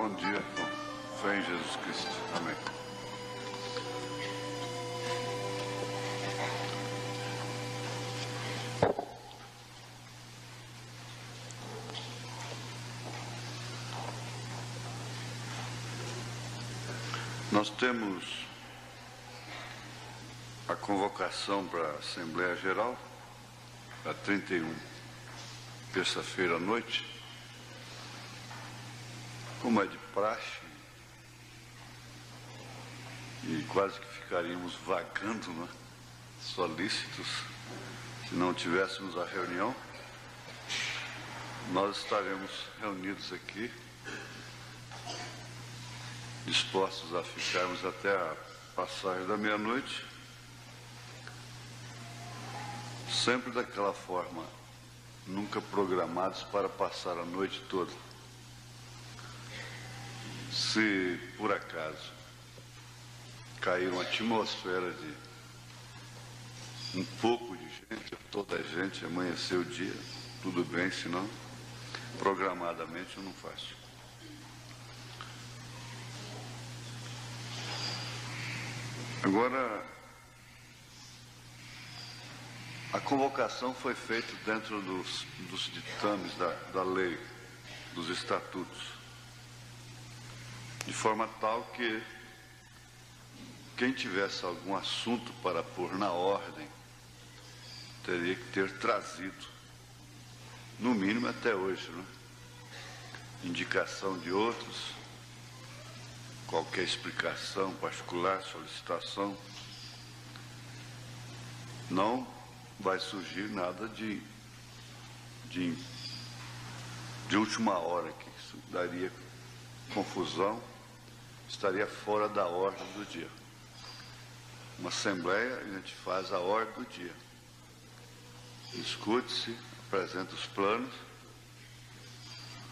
Bom dia, com fé em Jesus Cristo. Amém. Nós temos a convocação para a Assembleia Geral, a 31, terça-feira à noite. Como é de praxe, e quase que ficaríamos vagando, né? Solícitos, se não tivéssemos a reunião, nós estaremos reunidos aqui, dispostos a ficarmos até a passagem da meia-noite, sempre daquela forma, nunca programados para passar a noite toda. Se por acaso cair uma atmosfera de um pouco de gente, toda a gente, amanhecer o dia, tudo bem, senão programadamente eu não faço. Agora, a convocação foi feita dentro dos ditames da lei, dos estatutos, de forma tal que quem tivesse algum assunto para pôr na ordem teria que ter trazido, no mínimo até hoje, né? Indicação de outros, qualquer explicação particular, solicitação. Não vai surgir nada de última hora, que isso daria confusão, estaria fora da ordem do dia. Uma assembleia, a gente faz a ordem do dia. Discute-se, apresenta os planos,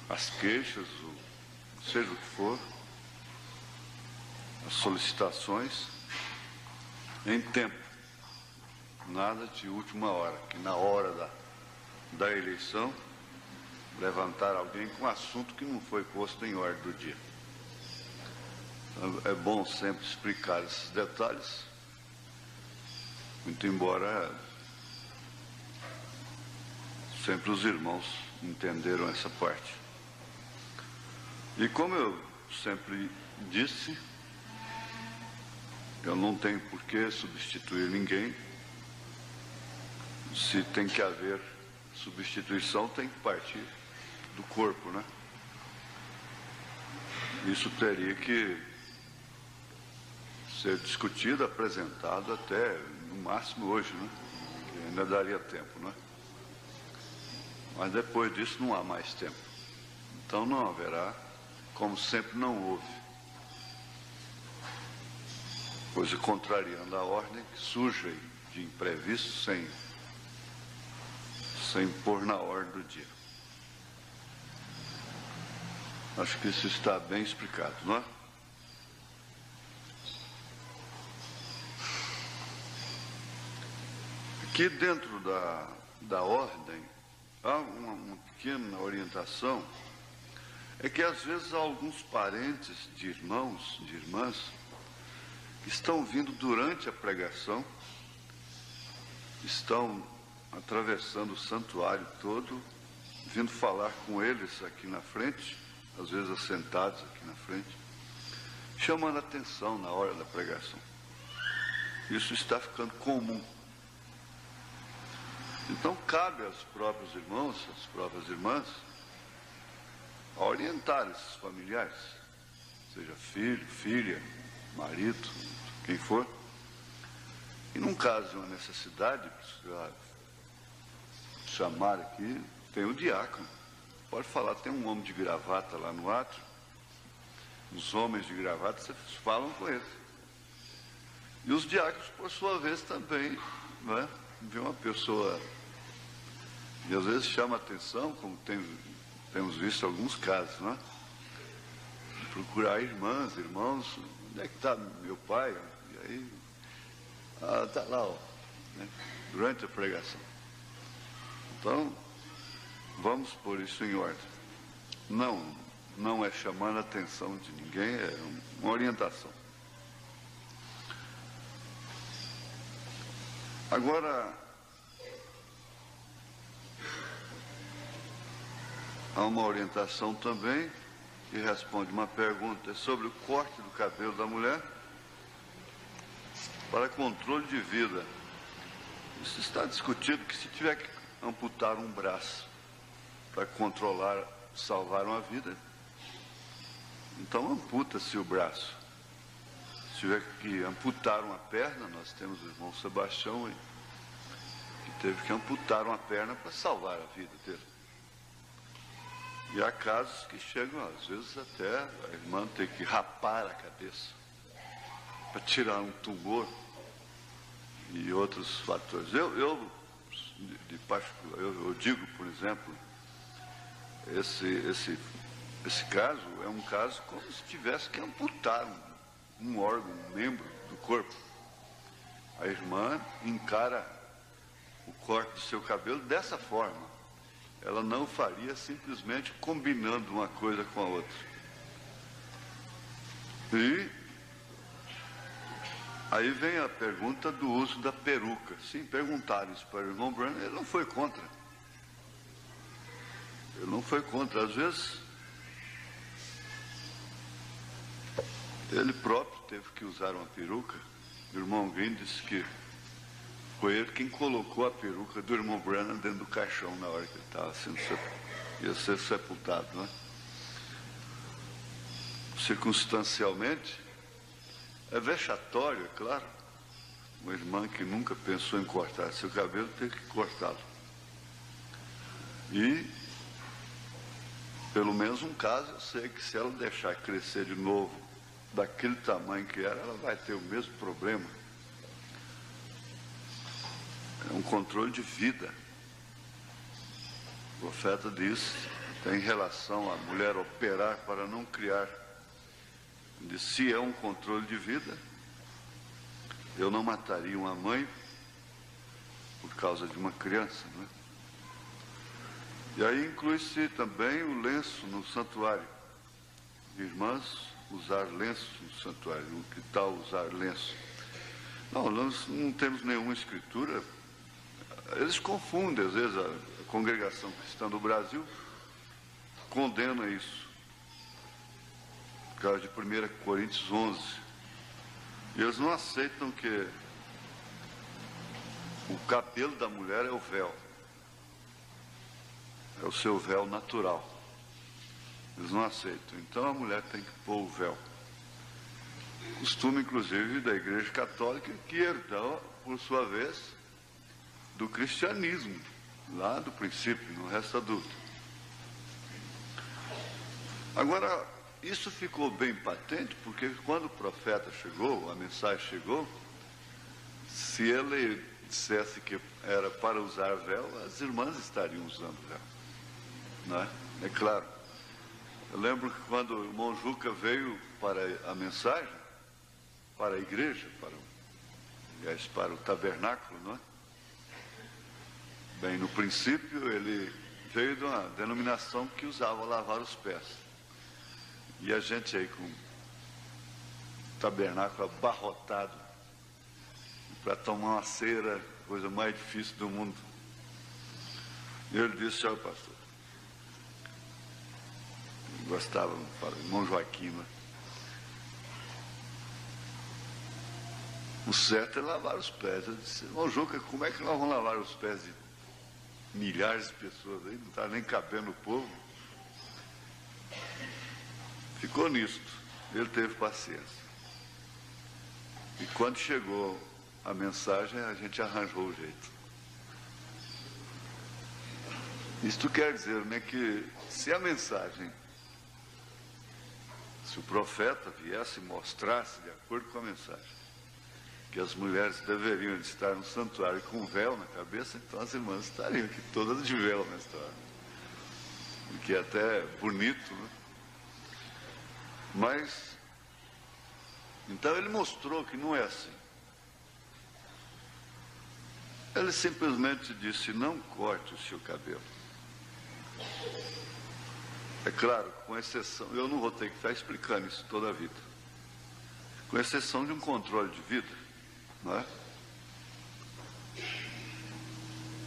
as queixas, seja o que for, as solicitações, em tempo. Nada de última hora, que na hora da eleição, levantar alguém com assunto que não foi posto em ordem do dia. É bom sempre explicar esses detalhes, muito embora sempre os irmãos entenderam essa parte. E como eu sempre disse, eu não tenho por que substituir ninguém. Se tem que haver substituição, tem que partir do corpo, né? Isso teria que ser discutido, apresentado até, no máximo hoje, né? Que ainda daria tempo, né? Mas depois disso não há mais tempo. Então não haverá, como sempre não houve, coisa contrariando a ordem que surge de imprevisto sem pôr na ordem do dia. Acho que isso está bem explicado, não é? Aqui dentro da ordem, há uma pequena orientação, é que às vezes há alguns parentes de irmãos, de irmãs, que estão vindo durante a pregação, estão atravessando o santuário todo, vindo falar com eles aqui na frente, às vezes assentados aqui na frente, chamando a atenção na hora da pregação. Isso está ficando comum. Então cabe aos próprios irmãos, às próprias irmãs, a orientar esses familiares, seja filho, filha, marido, quem for, e num caso de uma necessidade, precisar chamar aqui, tem o diácono. Pode falar, tem um homem de gravata lá no átrio, os homens de gravata, vocês falam com eles. E os diáconos, por sua vez, também, não é? Vê uma pessoa, e às vezes chama a atenção, como temos visto alguns casos, não é? Procurar irmãs, irmãos, onde é que está meu pai? E aí, está lá, ó, né? Durante a pregação. Então, vamos pôr isso em ordem. Não não é chamando a atenção de ninguém, é uma orientação. Agora, há uma orientação também que responde uma pergunta sobre o corte do cabelo da mulher para controle de vida. Isso está discutido que se tiver que amputar um braço para controlar, salvar uma vida, então amputa-se o braço. Se tiver que amputar uma perna, nós temos o irmão Sebastião aí, que teve que amputar uma perna para salvar a vida dele. E há casos que chegam, às vezes, até a irmã ter que rapar a cabeça para tirar um tumor e outros fatores. Eu digo, por exemplo, esse caso é um caso como se tivesse que amputar um órgão, um membro do corpo. A irmã encara o corte do seu cabelo dessa forma. Ela não faria simplesmente combinando uma coisa com a outra. E aí vem a pergunta do uso da peruca. Sim, perguntaram isso para o irmão Branham, ele não foi contra. Ele não foi contra. Às vezes, ele próprio teve que usar uma peruca. O irmão Green disse que foi ele quem colocou a peruca do irmão Branham dentro do caixão na hora que ele estava ia ser sepultado, não é? Circunstancialmente, é vexatório, é claro. Uma irmã que nunca pensou em cortar seu cabelo teve que cortá-lo. E, pelo menos um caso, eu sei que se ela deixar crescer de novo daquele tamanho que era, ela vai ter o mesmo problema. É um controle de vida. O profeta diz, em relação à mulher operar para não criar, disse, se é um controle de vida, eu não mataria uma mãe por causa de uma criança, não é? E aí inclui-se também o lenço no santuário. Irmãs, usar lenço no santuário. O que tal usar lenço? Não, nós não temos nenhuma escritura. Eles confundem, às vezes, a congregação cristã do Brasil condena isso. Por causa de 1 Coríntios 11. E eles não aceitam que o cabelo da mulher é o véu. É o seu véu natural. Eles não aceitam. Então a mulher tem que pôr o véu. Costume, inclusive, da Igreja Católica, que herdou, por sua vez, do cristianismo, lá do princípio, no resta dúvida. Agora, isso ficou bem patente, porque quando o profeta chegou, a mensagem chegou, se ele dissesse que era para usar véu, as irmãs estariam usando véu. Não é? É claro. Eu lembro que quando o irmão Juca veio para a mensagem, para a igreja, para o tabernáculo, não é? Bem, no princípio ele veio de uma denominação que usava lavar os pés. E a gente aí com o tabernáculo abarrotado para tomar uma ceira, coisa mais difícil do mundo. E ele disse, olha, pastor, gostava, irmão Joaquim, né? O certo é lavar os pés. Eu disse, irmão Juca, como é que nós vamos lavar os pés de milhares de pessoas aí? Não está nem cabendo o povo. Ficou nisto. Ele teve paciência. E quando chegou a mensagem, a gente arranjou o jeito. Isto quer dizer, né, que se a mensagem, se o profeta viesse e mostrasse, de acordo com a mensagem, que as mulheres deveriam estar no santuário com véu na cabeça, então as irmãs estariam aqui todas de véu na história. O que é até bonito, né? Mas, então ele mostrou que não é assim. Ele simplesmente disse, não corte o seu cabelo. É claro, com exceção, eu não vou ter que ficar explicando isso toda a vida, com exceção de um controle de vida, não é?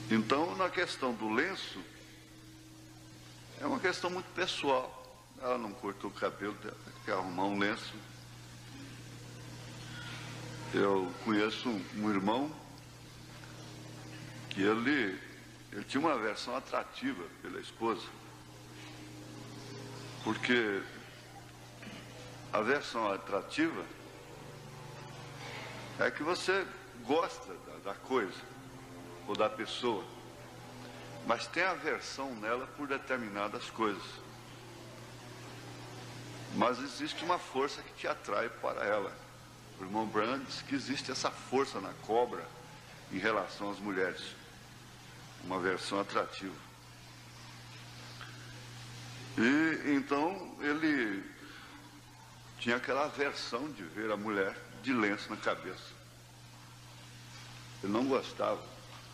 Então, na questão do lenço, é uma questão muito pessoal. Ela não cortou o cabelo dela, quer arrumar um lenço. Eu conheço um irmão que ele tinha uma aversão atrativa pela esposa, porque a aversão atrativa é que você gosta da coisa ou da pessoa, mas tem aversão nela por determinadas coisas. Mas existe uma força que te atrai para ela. O irmão Branham diz que existe essa força na cobra em relação às mulheres, uma aversão atrativa. E então ele tinha aquela aversão de ver a mulher de lenço na cabeça. Ele não gostava,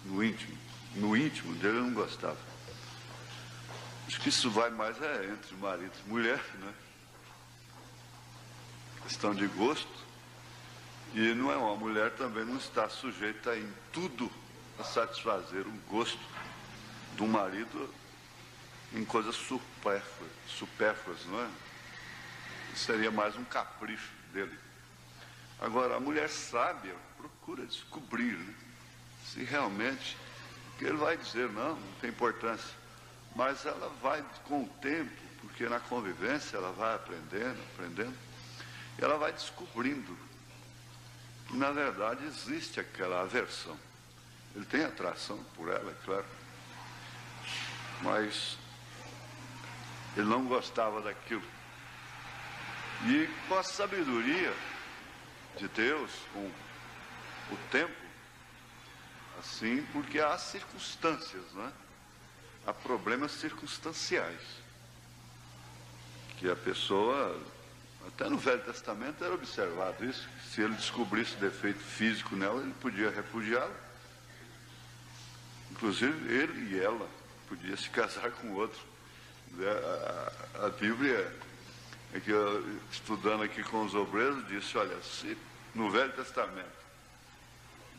no íntimo dele ele não gostava. Acho que isso vai mais entre marido e mulher, né? Questão de gosto. E não é, uma mulher também não está sujeita em tudo a satisfazer o gosto do marido em coisas supérfluas, não é? Isso seria mais um capricho dele. Agora, a mulher sábia procura descobrir, né, se realmente, porque ele vai dizer, não tem importância, mas ela vai com o tempo, porque na convivência ela vai aprendendo, e ela vai descobrindo que, na verdade, existe aquela aversão. Ele tem atração por ela, é claro, mas ele não gostava daquilo. E com a sabedoria de Deus, com o tempo, assim, porque há circunstâncias, né? Há problemas circunstanciais, que a pessoa, até no Velho Testamento era observado isso, que se ele descobrisse defeito físico nela, ele podia repudiá-la. Inclusive ele e ela podia se casar com outro. A Bíblia, é que eu, estudando aqui com os obreiros, disse, olha, se no Velho Testamento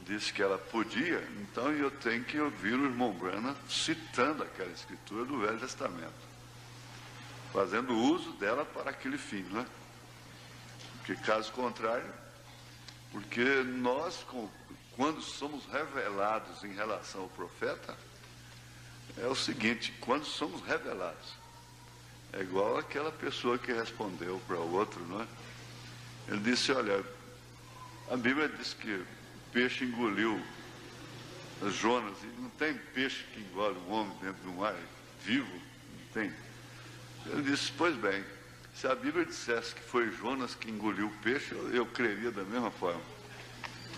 disse que ela podia, então eu tenho que ouvir o irmão Branham citando aquela escritura do Velho Testamento, fazendo uso dela para aquele fim, não é? Porque caso contrário, porque nós, quando somos revelados em relação ao profeta, é o seguinte, quando somos revelados, é igual aquela pessoa que respondeu para o outro, não é? Ele disse, olha, a Bíblia diz que o peixe engoliu Jonas, e não tem peixe que engole um homem dentro do mar vivo, não tem. Ele disse, pois bem, se a Bíblia dissesse que foi Jonas que engoliu o peixe, eu creria da mesma forma,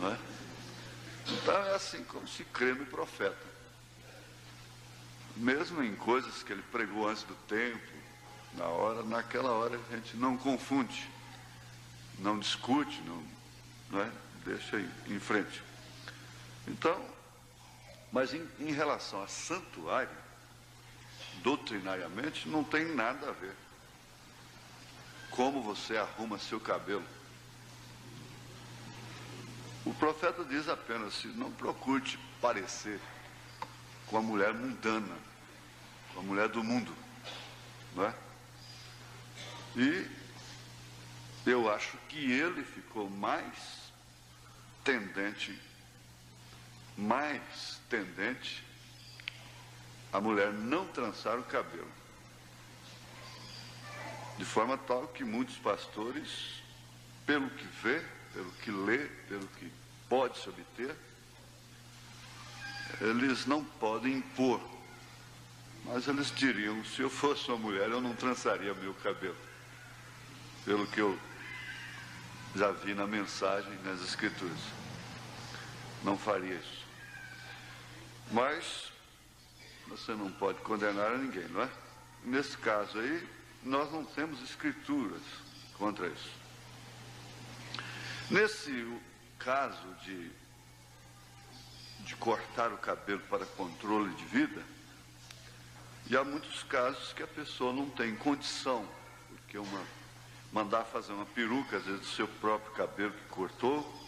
não é? Então é assim como se crê no profeta. Mesmo em coisas que ele pregou antes do tempo, naquela hora a gente não confunde, não discute, não é? Deixa aí em frente. Então, mas em relação a santuário, doutrinariamente, não tem nada a ver. Como você arruma seu cabelo. O profeta diz apenas, não procure parecer com a mulher mundana, com a mulher do mundo, não é? E eu acho que ele ficou mais tendente a mulher não trançar o cabelo, de forma tal que muitos pastores, pelo que vê, pelo que lê, pelo que pode se obter, eles não podem impor, mas eles diriam, se eu fosse uma mulher eu não trançaria meu cabelo, pelo que eu já vi na mensagem, nas escrituras, não faria isso. Mas você não pode condenar a ninguém, não é? Nesse caso aí, nós não temos escrituras contra isso. Nesse caso de cortar o cabelo para controle de vida, e há muitos casos que a pessoa não tem condição que mandar fazer uma peruca, às vezes do seu próprio cabelo que cortou,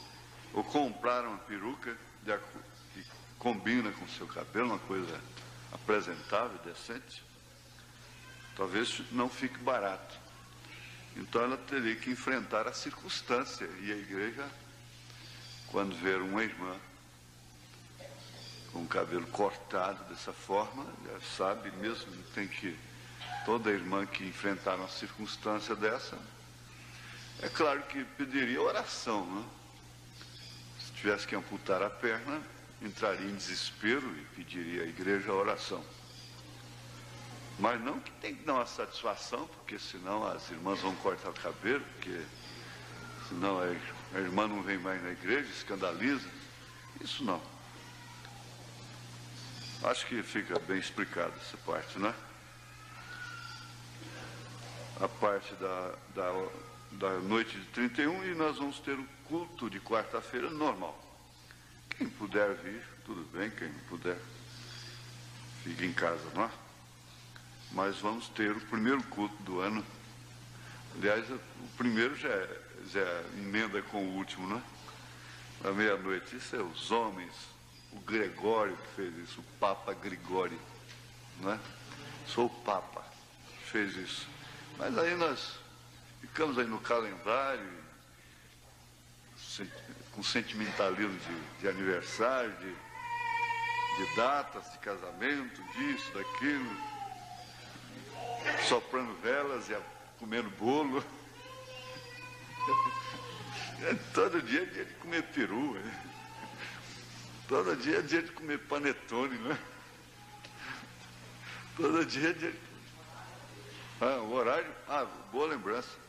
ou comprar uma peruca que combina com o seu cabelo, uma coisa apresentável, decente, talvez não fique barato. Então ela teria que enfrentar a circunstância, e a igreja, quando ver uma irmã com o cabelo cortado dessa forma, já sabe mesmo, tem que, toda irmã que enfrentar uma circunstância dessa, é claro que pediria oração, né? Se tivesse que amputar a perna, entraria em desespero e pediria à igreja a oração. Mas não que tem que dar uma satisfação, porque senão as irmãs vão cortar o cabelo, porque senão a irmã não vem mais na igreja, escandaliza. Isso não. Acho que fica bem explicado essa parte, né? A parte da noite de 31, e nós vamos ter o culto de quarta-feira normal. Quem puder vir, tudo bem, quem não puder, fica em casa, não é? Mas vamos ter o primeiro culto do ano. Aliás, o primeiro já emenda com o último, né? À meia-noite. Isso é os homens, o Gregório que fez isso, o Papa Gregório, não é? Sou o Papa que fez isso. Mas aí nós ficamos aí no calendário, com sentimentalismo de aniversário, de datas, de casamento, disso, daquilo, soprando velas e comendo bolo. Todo dia é dia de comer peru, todo dia é dia de comer panetone, né? Todo dia é dia de... o horário, boa lembrança.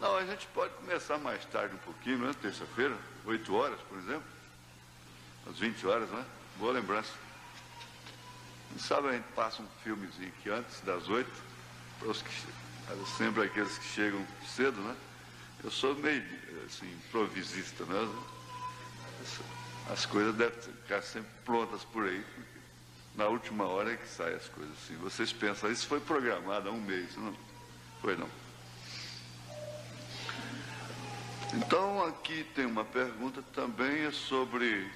Não, a gente pode começar mais tarde um pouquinho, não é? Terça-feira, 8 horas, por exemplo. Às 20 horas, né? Boa lembrança. Quem sabe a gente passa um filmezinho aqui antes das 8, para os que, sempre aqueles que chegam cedo, né? Eu sou meio, assim, improvisista, né? As coisas devem ficar sempre prontas por aí, porque na última hora é que saem as coisas assim. Vocês pensam, isso foi programado há um mês, não foi não. Então aqui tem uma pergunta também, é sobre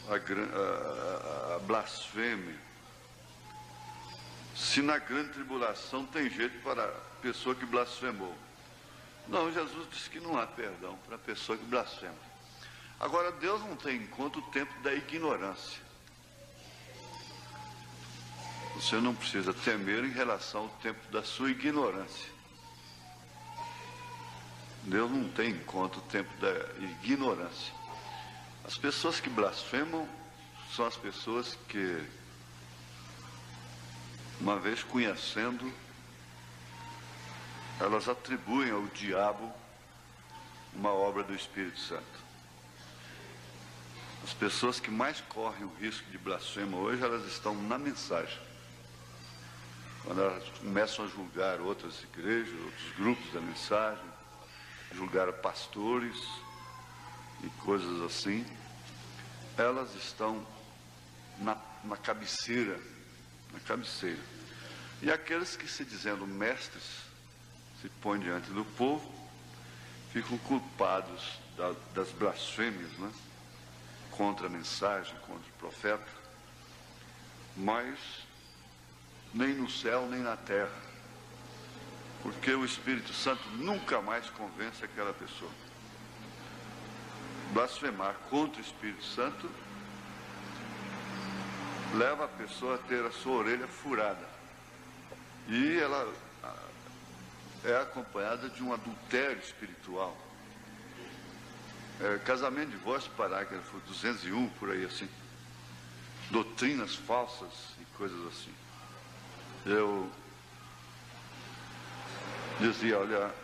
a blasfêmia. Se na grande tribulação tem jeito para a pessoa que blasfemou. Não, Jesus disse que não há perdão para a pessoa que blasfema. Agora, Deus não tem em conta o tempo da ignorância. Você não precisa temer em relação ao tempo da sua ignorância. Deus não tem em conta o tempo da ignorância. As pessoas que blasfemam são as pessoas que, uma vez conhecendo, elas atribuem ao diabo uma obra do Espírito Santo. As pessoas que mais correm o risco de blasfema hoje, elas estão na mensagem. Quando elas começam a julgar outras igrejas, outros grupos da mensagem, julgar pastores e coisas assim, elas estão na cabeceira, E aqueles que, se dizendo mestres, se põem diante do povo, ficam culpados das blasfêmias, né? Contra a mensagem, contra o profeta, mas nem no céu nem na terra, porque o Espírito Santo nunca mais convence aquela pessoa. Blasfemar contra o Espírito Santo leva a pessoa a ter a sua orelha furada, e ela é acompanhada de um adultério espiritual. Casamento, divórcio, parágrafo 201, por aí assim. Doutrinas falsas e coisas assim. Eu dizia, olha,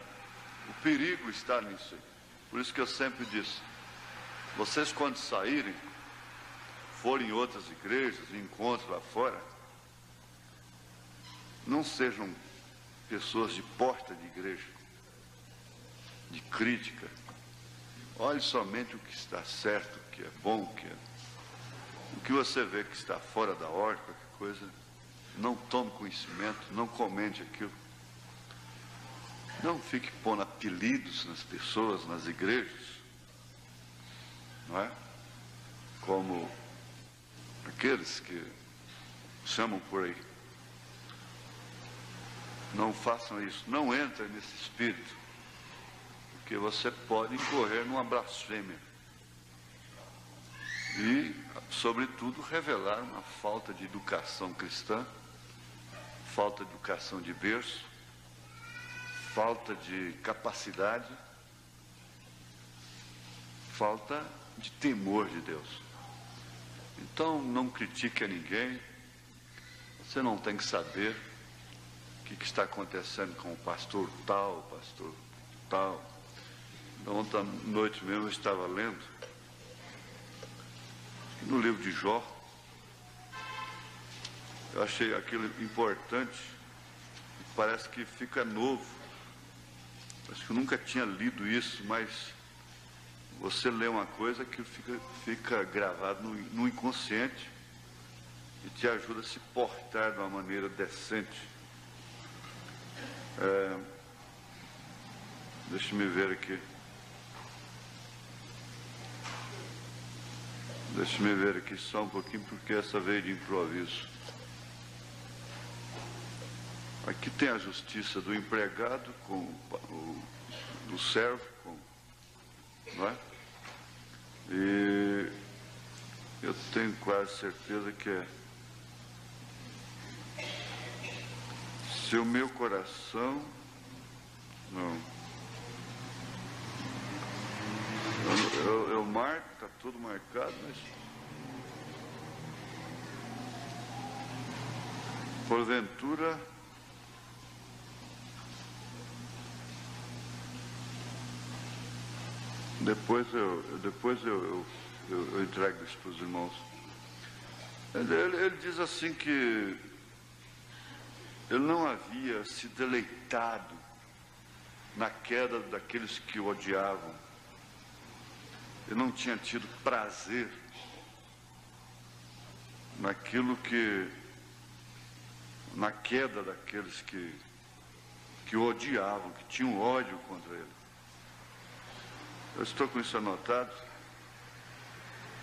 o perigo está nisso aí. Por isso que eu sempre disse, vocês quando saírem, forem em outras igrejas, encontros lá fora, não sejam pessoas de porta de igreja, de crítica. Olhe somente o que está certo, o que é bom, o que você vê que está fora da ordem, qualquer coisa, não tome conhecimento, não comente aquilo. Não fique pondo apelidos nas pessoas, nas igrejas, não é? Como aqueles que chamam por aí. Não façam isso, não entrem nesse espírito, porque você pode incorrer numa blasfêmia e, sobretudo, revelar uma falta de educação cristã, falta de educação de berço, falta de capacidade, falta de temor de Deus. Então, não critique a ninguém, você não tem que saber o que está acontecendo com o pastor tal, pastor tal. Ontem à noite mesmo eu estava lendo, no livro de Jó, eu achei aquilo importante, parece que fica novo. Acho que eu nunca tinha lido isso, mas você lê uma coisa que fica gravado no inconsciente e te ajuda a se portar de uma maneira decente. Deixa-me ver aqui. Deixa-me ver aqui só um pouquinho, porque essa veio de improviso. Aqui tem a justiça do empregado com do servo, não é? E eu tenho quase certeza que é. Se o meu coração não, eu marco, está tudo marcado, mas porventura depois eu entrego isso para os irmãos. Ele diz assim que ele não havia se deleitado na queda daqueles que o odiavam. Ele não tinha tido prazer na queda daqueles que o odiavam, que tinham ódio contra ele. Eu estou com isso anotado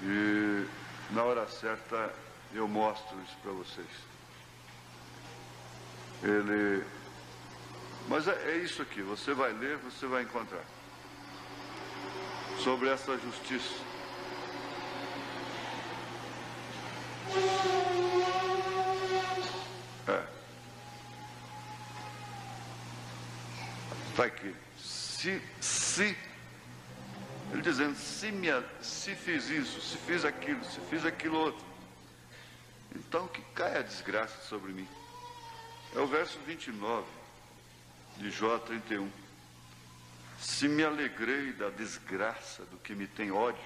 e na hora certa eu mostro isso para vocês. Mas é isso aqui, você vai ler, você vai encontrar sobre essa justiça. Está aqui. Ele dizendo, se fiz isso, se fiz aquilo outro, então que caia a desgraça sobre mim. É o verso 29 de Jó 31. Se me alegrei da desgraça do que me tem ódio,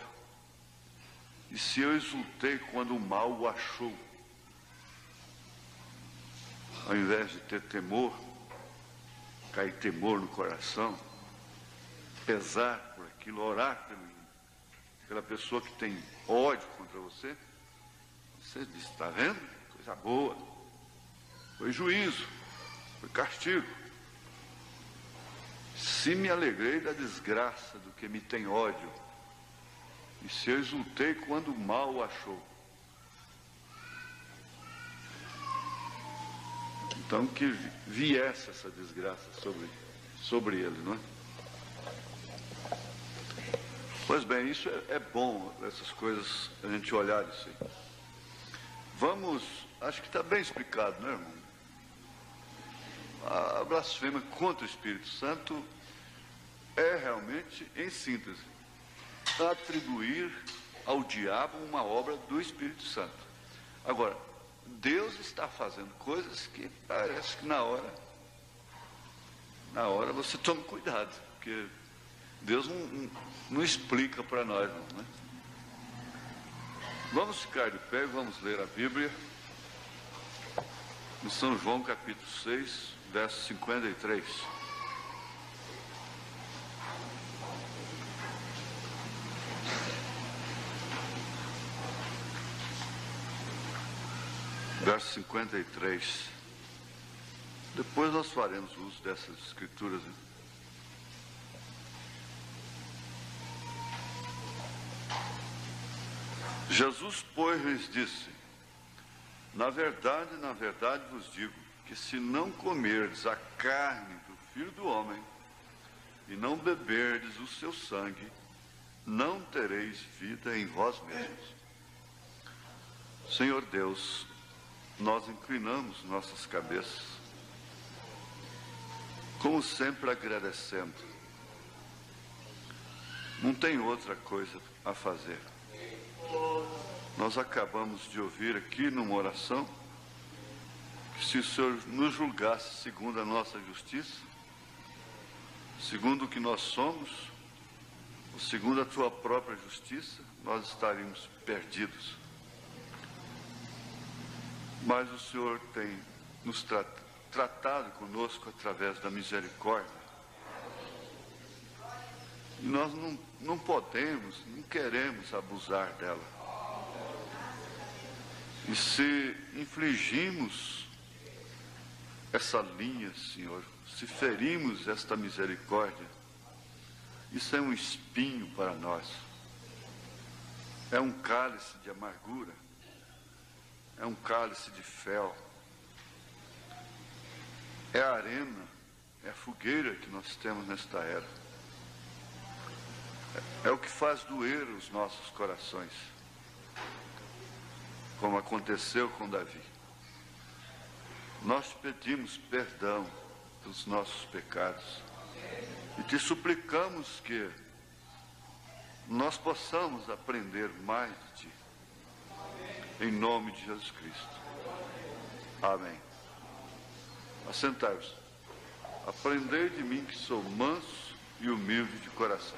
e se eu exultei quando o mal o achou, ao invés de ter temor, cair temor no coração, pesar por aquilo, orar pela pessoa que tem ódio contra você, você diz, está vendo? Coisa boa. Foi juízo, foi castigo. Se me alegrei da desgraça do que me tem ódio, e se eu exultei quando o mal o achou. Então que viesse essa desgraça sobre ele, não é? Pois bem, isso é bom, essas coisas, a gente olhar isso aí. Vamos, acho que está bem explicado, né, irmão? A blasfêmia contra o Espírito Santo é realmente, em síntese, atribuir ao diabo uma obra do Espírito Santo. Agora, Deus está fazendo coisas que parece que na hora você toma cuidado, porque Deus não explica para nós, não, né? Vamos ficar de pé e vamos ler a Bíblia em São João capítulo 6, verso 53. Verso 53. Depois nós faremos uso dessas escrituras, né? Jesus, pois, lhes disse: na verdade vos digo, que se não comerdes a carne do Filho do Homem, e não beberdes o seu sangue, não tereis vida em vós mesmos. Senhor Deus, nós inclinamos nossas cabeças, como sempre agradecendo. Não tem outra coisa a fazer. Nós acabamos de ouvir aqui numa oração que se o Senhor nos julgasse segundo a nossa justiça, segundo o que nós somos, ou segundo a tua própria justiça, nós estaríamos perdidos. Mas o Senhor tem nos tratado conosco através da misericórdia. E nós não podemos, não queremos abusar dela. E se infligimos essa linha, Senhor, se ferimos esta misericórdia, isso é um espinho para nós. É um cálice de amargura. É um cálice de fel. É a arena, é a fogueira que nós temos nesta era. É o que faz doer os nossos corações, como aconteceu com Davi. Nós te pedimos perdão dos nossos pecados e te suplicamos que nós possamos aprender mais de ti. Em nome de Jesus Cristo. Amém. Assentai-vos. Aprendei de mim, que sou manso e humilde de coração.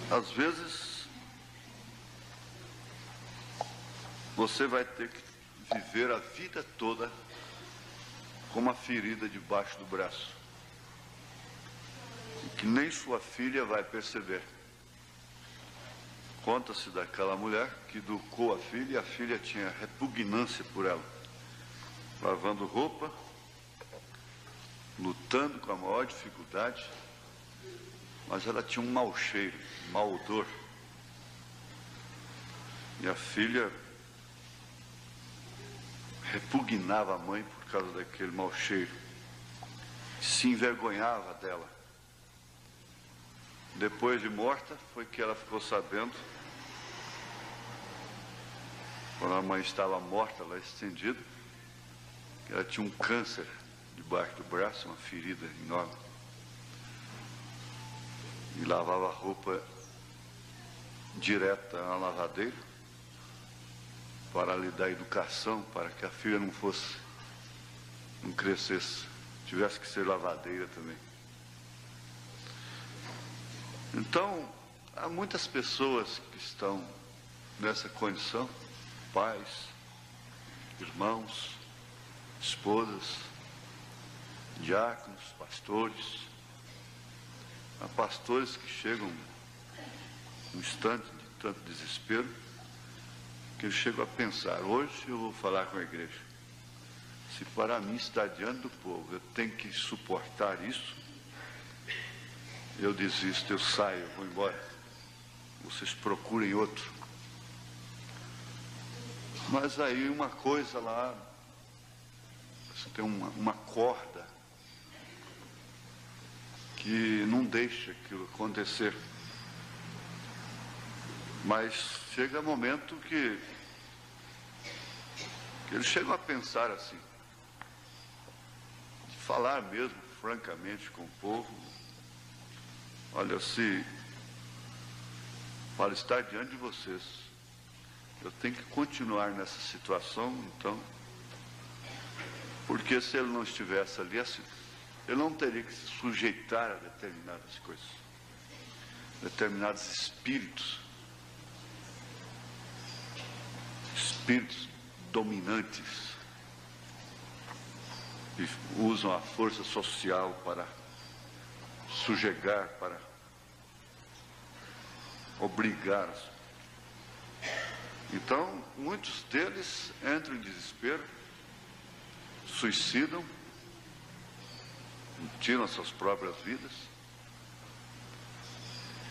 Às vezes, você vai ter que viver a vida toda com uma ferida debaixo do braço, e que nem sua filha vai perceber. Conta-se daquela mulher que educou a filha, e a filha tinha repugnância por ela, lavando roupa, lutando com a maior dificuldade, mas ela tinha um mau cheiro, um mau odor. E a filha repugnava a mãe por causa daquele mau cheiro, se envergonhava dela. Depois de morta, foi que ela ficou sabendo, quando a mãe estava morta, lá estendida, que ela tinha um câncer debaixo do braço, uma ferida enorme. E lavava a roupa direta na lavadeira, para lhe dar educação, para que a filha não crescesse, tivesse que ser lavadeira também. Então, há muitas pessoas que estão nessa condição, pais, irmãos, esposas, diáconos, pastores. Há pastores que chegam num instante de tanto desespero, que eu chego a pensar: hoje eu vou falar com a igreja. Se para mim estar diante do povo eu tenho que suportar isso, eu desisto, eu saio, eu vou embora. Vocês procurem outro. Mas aí uma coisa lá, você tem uma corda que não deixa aquilo acontecer. Mas chega momento que eles chegam a pensar assim, de falar mesmo francamente com o povo: olha, se para estar diante de vocês, eu tenho que continuar nessa situação, então, porque se ele não estivesse ali, assim, ele não teria que se sujeitar a determinadas coisas, determinados espíritos dominantes, que usam a força social para sujegar, para obrigar. Então, muitos deles entram em desespero, suicidam, tiram suas próprias vidas.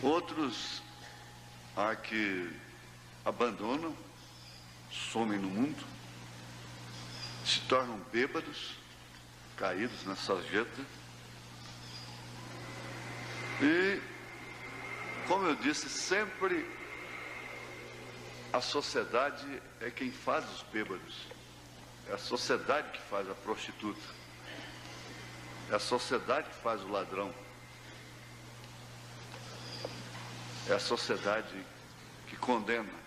Outros há que abandonam, somem no mundo, se tornam bêbados, caídos na sarjeta. E, como eu disse, sempre a sociedade é quem faz os bêbados. É a sociedade que faz a prostituta. É a sociedade que faz o ladrão. É a sociedade que condena.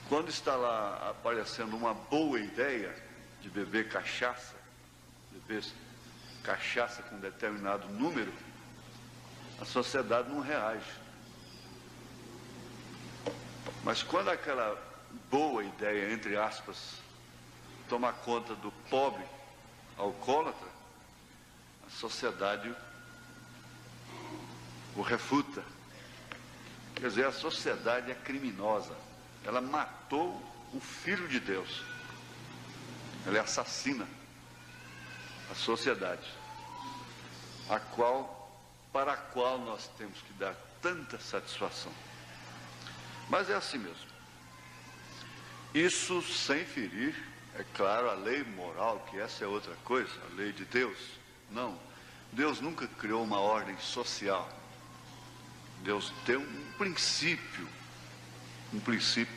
Quando está lá aparecendo uma boa ideia de beber cachaça com determinado número, a sociedade não reage. Mas quando aquela boa ideia, entre aspas, toma conta do pobre alcoólatra, a sociedade o refuta. Quer dizer, a sociedade é criminosa. Ela matou o Filho de Deus. Ela é assassina a sociedade, para a qual nós temos que dar tanta satisfação. Mas é assim mesmo. Isso sem ferir, é claro, a lei moral, que essa é outra coisa, a lei de Deus. Não, Deus nunca criou uma ordem social. Deus tem um princípio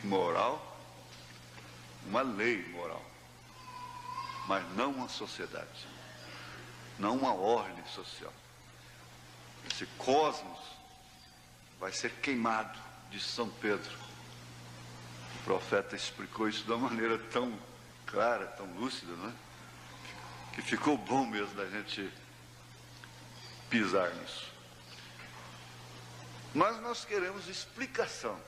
moral, uma lei moral, mas não uma sociedade, não uma ordem social. Esse cosmos vai ser queimado, de São Pedro. O profeta explicou isso de uma maneira tão clara, tão lúcida, né? Que ficou bom mesmo da gente pisar nisso. Mas nós queremos explicação.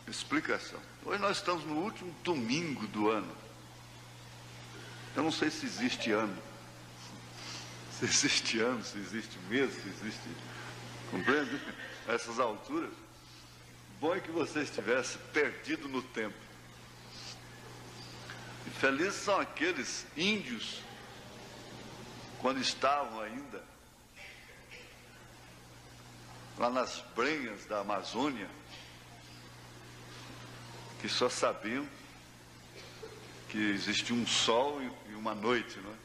Explicação. Hoje nós estamos no último domingo do ano. Eu não sei se existe ano. Se existe ano, se existe mês, se existe... Compreende? A essas alturas. Bom é que você estivesse perdido no tempo. E felizes são aqueles índios, quando estavam ainda lá nas brenhas da Amazônia, que só sabiam que existia um sol e uma noite, não é?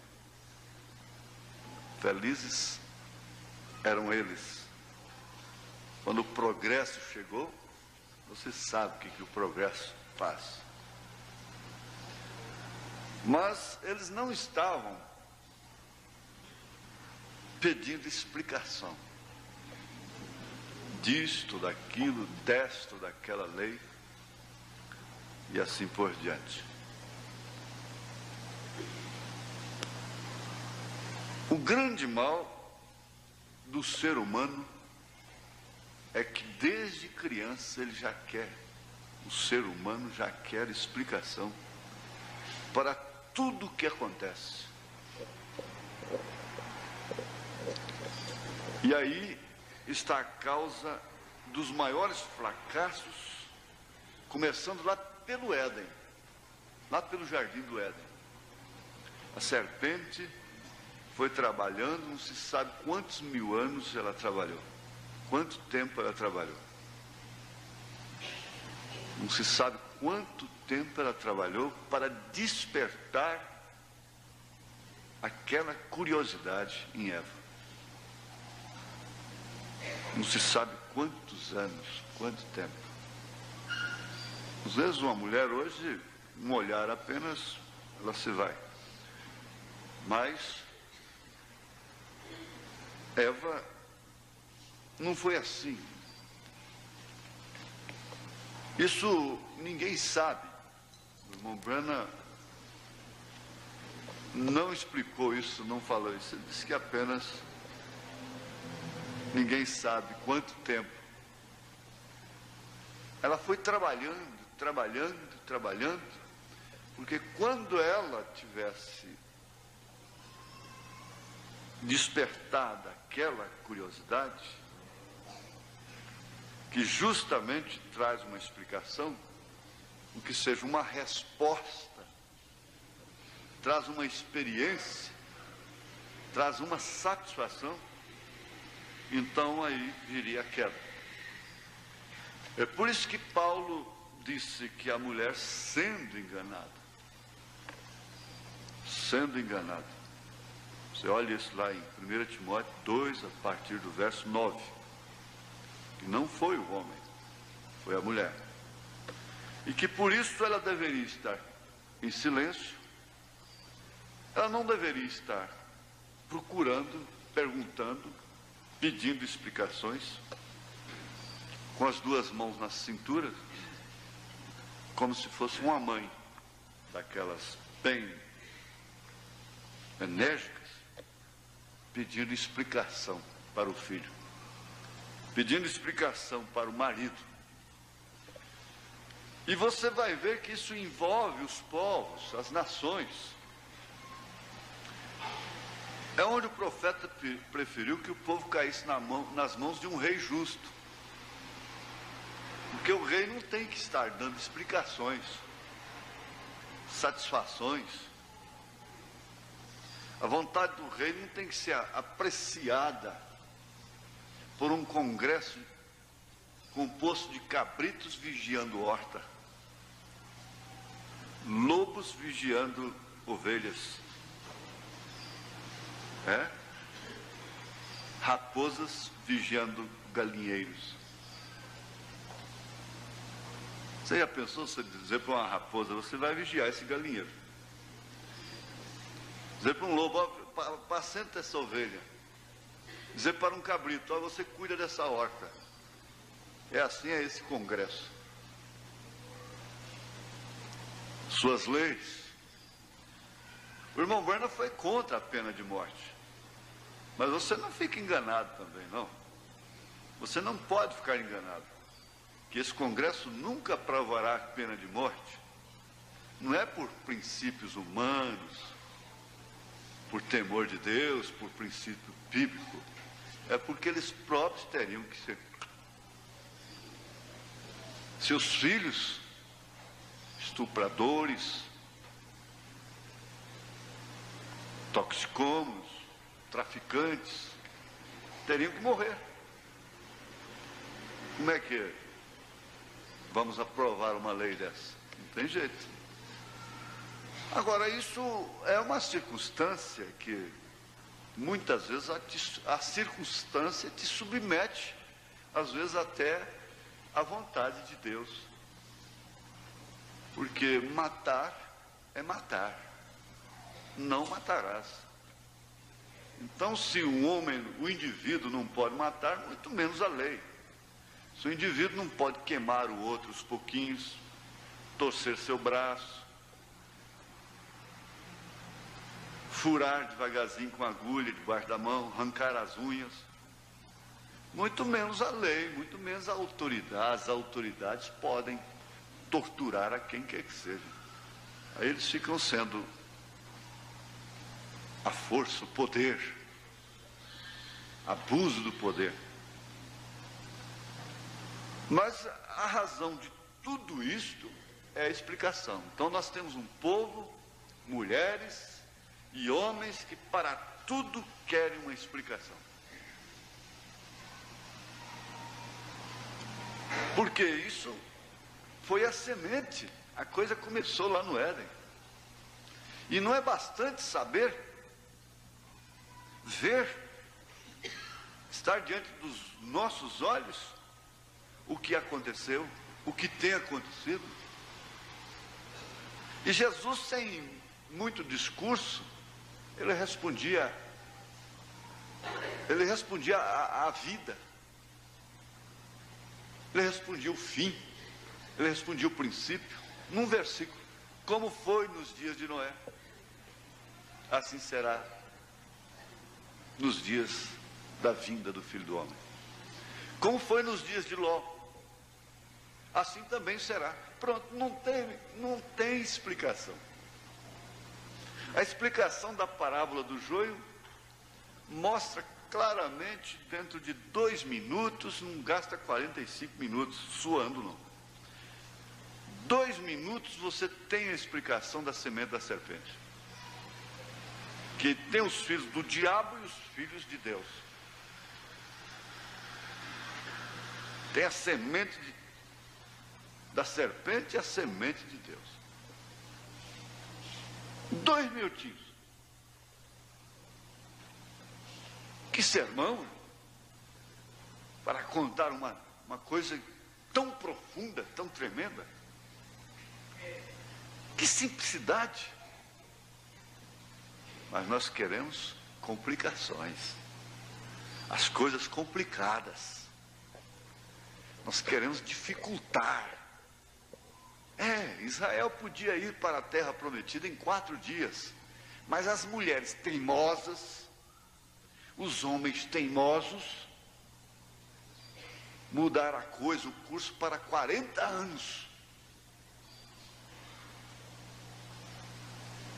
Felizes eram eles. Quando o progresso chegou, você sabe o que o progresso faz. Mas eles não estavam pedindo explicação disto, daquilo, desta, daquela lei, e assim por diante. O grande mal do ser humano é que desde criança ele já quer, o ser humano já quer explicação para tudo o que acontece. E aí está a causa dos maiores fracassos, começando lá pelo Éden, lá pelo jardim do Éden. A serpente foi trabalhando, não se sabe quantos mil anos ela trabalhou, quanto tempo ela trabalhou. Não se sabe quanto tempo ela trabalhou para despertar aquela curiosidade em Eva. Não se sabe quantos anos, quanto tempo. Às vezes uma mulher hoje, um olhar apenas, ela se vai. Mas Eva não foi assim. Isso ninguém sabe. O irmão Branham não explicou isso, não falou isso. Ele disse que apenas ninguém sabe quanto tempo. Ela foi trabalhando, porque quando ela tivesse despertada aquela curiosidade, que justamente traz uma explicação, o que seja uma resposta, traz uma experiência, traz uma satisfação, então aí viria a queda. É por isso que Paulo disse que a mulher sendo enganada, você olha isso lá em 1 Timóteo 2, a partir do verso 9, que não foi o homem, foi a mulher, e que por isso ela deveria estar em silêncio, ela não deveria estar procurando, perguntando, pedindo explicações, com as duas mãos na cintura, como se fosse uma mãe, daquelas bem enérgicas, pedindo explicação para o filho, pedindo explicação para o marido. E você vai ver que isso envolve os povos, as nações. É onde o profeta preferiu que o povo caísse nas mãos de um rei justo. Porque o rei não tem que estar dando explicações, satisfações. A vontade do rei não tem que ser apreciada por um congresso composto de cabritos vigiando horta, lobos vigiando ovelhas, raposas vigiando galinheiros. Você já pensou, você dizer para uma raposa, você vai vigiar esse galinheiro? Dizer para um lobo, apacenta essa ovelha. Dizer para um cabrito, você cuida dessa horta. É assim, é esse congresso. Suas leis. O irmão Berna foi contra a pena de morte. Mas você não fica enganado também, não. Você não pode ficar enganado. Que esse congresso nunca aprovará a pena de morte. Não é por princípios humanos, por temor de Deus, por princípio bíblico. É porque eles próprios teriam que ser. Seus filhos, estupradores, toxicômanos, traficantes, teriam que morrer. Como é que vamos aprovar uma lei dessa? Não tem jeito. Agora, isso é uma circunstância que muitas vezes a circunstância te submete, às vezes até à vontade de Deus. Porque matar é matar, não matarás. Então, se o indivíduo não pode matar, muito menos a lei. Se o indivíduo não pode queimar o outro aos pouquinhos, torcer seu braço, furar devagarzinho com agulha debaixo da mão, arrancar as unhas, muito menos a lei, muito menos a autoridade. As autoridades podem torturar a quem quer que seja. Aí eles ficam sendo a força, o poder, abuso do poder. Mas a razão de tudo isto é a explicação. Então nós temos um povo, mulheres e homens que para tudo querem uma explicação. Porque isso foi a semente, a coisa começou lá no Éden. E não é bastante saber, ver, estar diante dos nossos olhos o que aconteceu, o que tem acontecido. E Jesus, sem muito discurso, ele respondia a vida, ele respondia o fim, ele respondia o princípio, num versículo. Como foi nos dias de Noé, assim será nos dias da vinda do Filho do Homem. Como foi nos dias de Ló, assim também será. Pronto, não tem explicação. A explicação da parábola do joio mostra claramente, dentro de 2 minutos, não gasta 45 minutos suando, não. 2 minutos você tem a explicação da semente da serpente, que tem os filhos do diabo e os filhos de Deus. Tem a semente da serpente e a semente de Deus. 2 minutinhos. Que sermão para contar uma coisa tão profunda, tão tremenda. Que simplicidade. Mas nós queremos complicações. As coisas complicadas. Nós queremos dificultar. Israel podia ir para a terra prometida em 4 dias. Mas as mulheres teimosas, os homens teimosos, mudaram a coisa, o curso para 40 anos.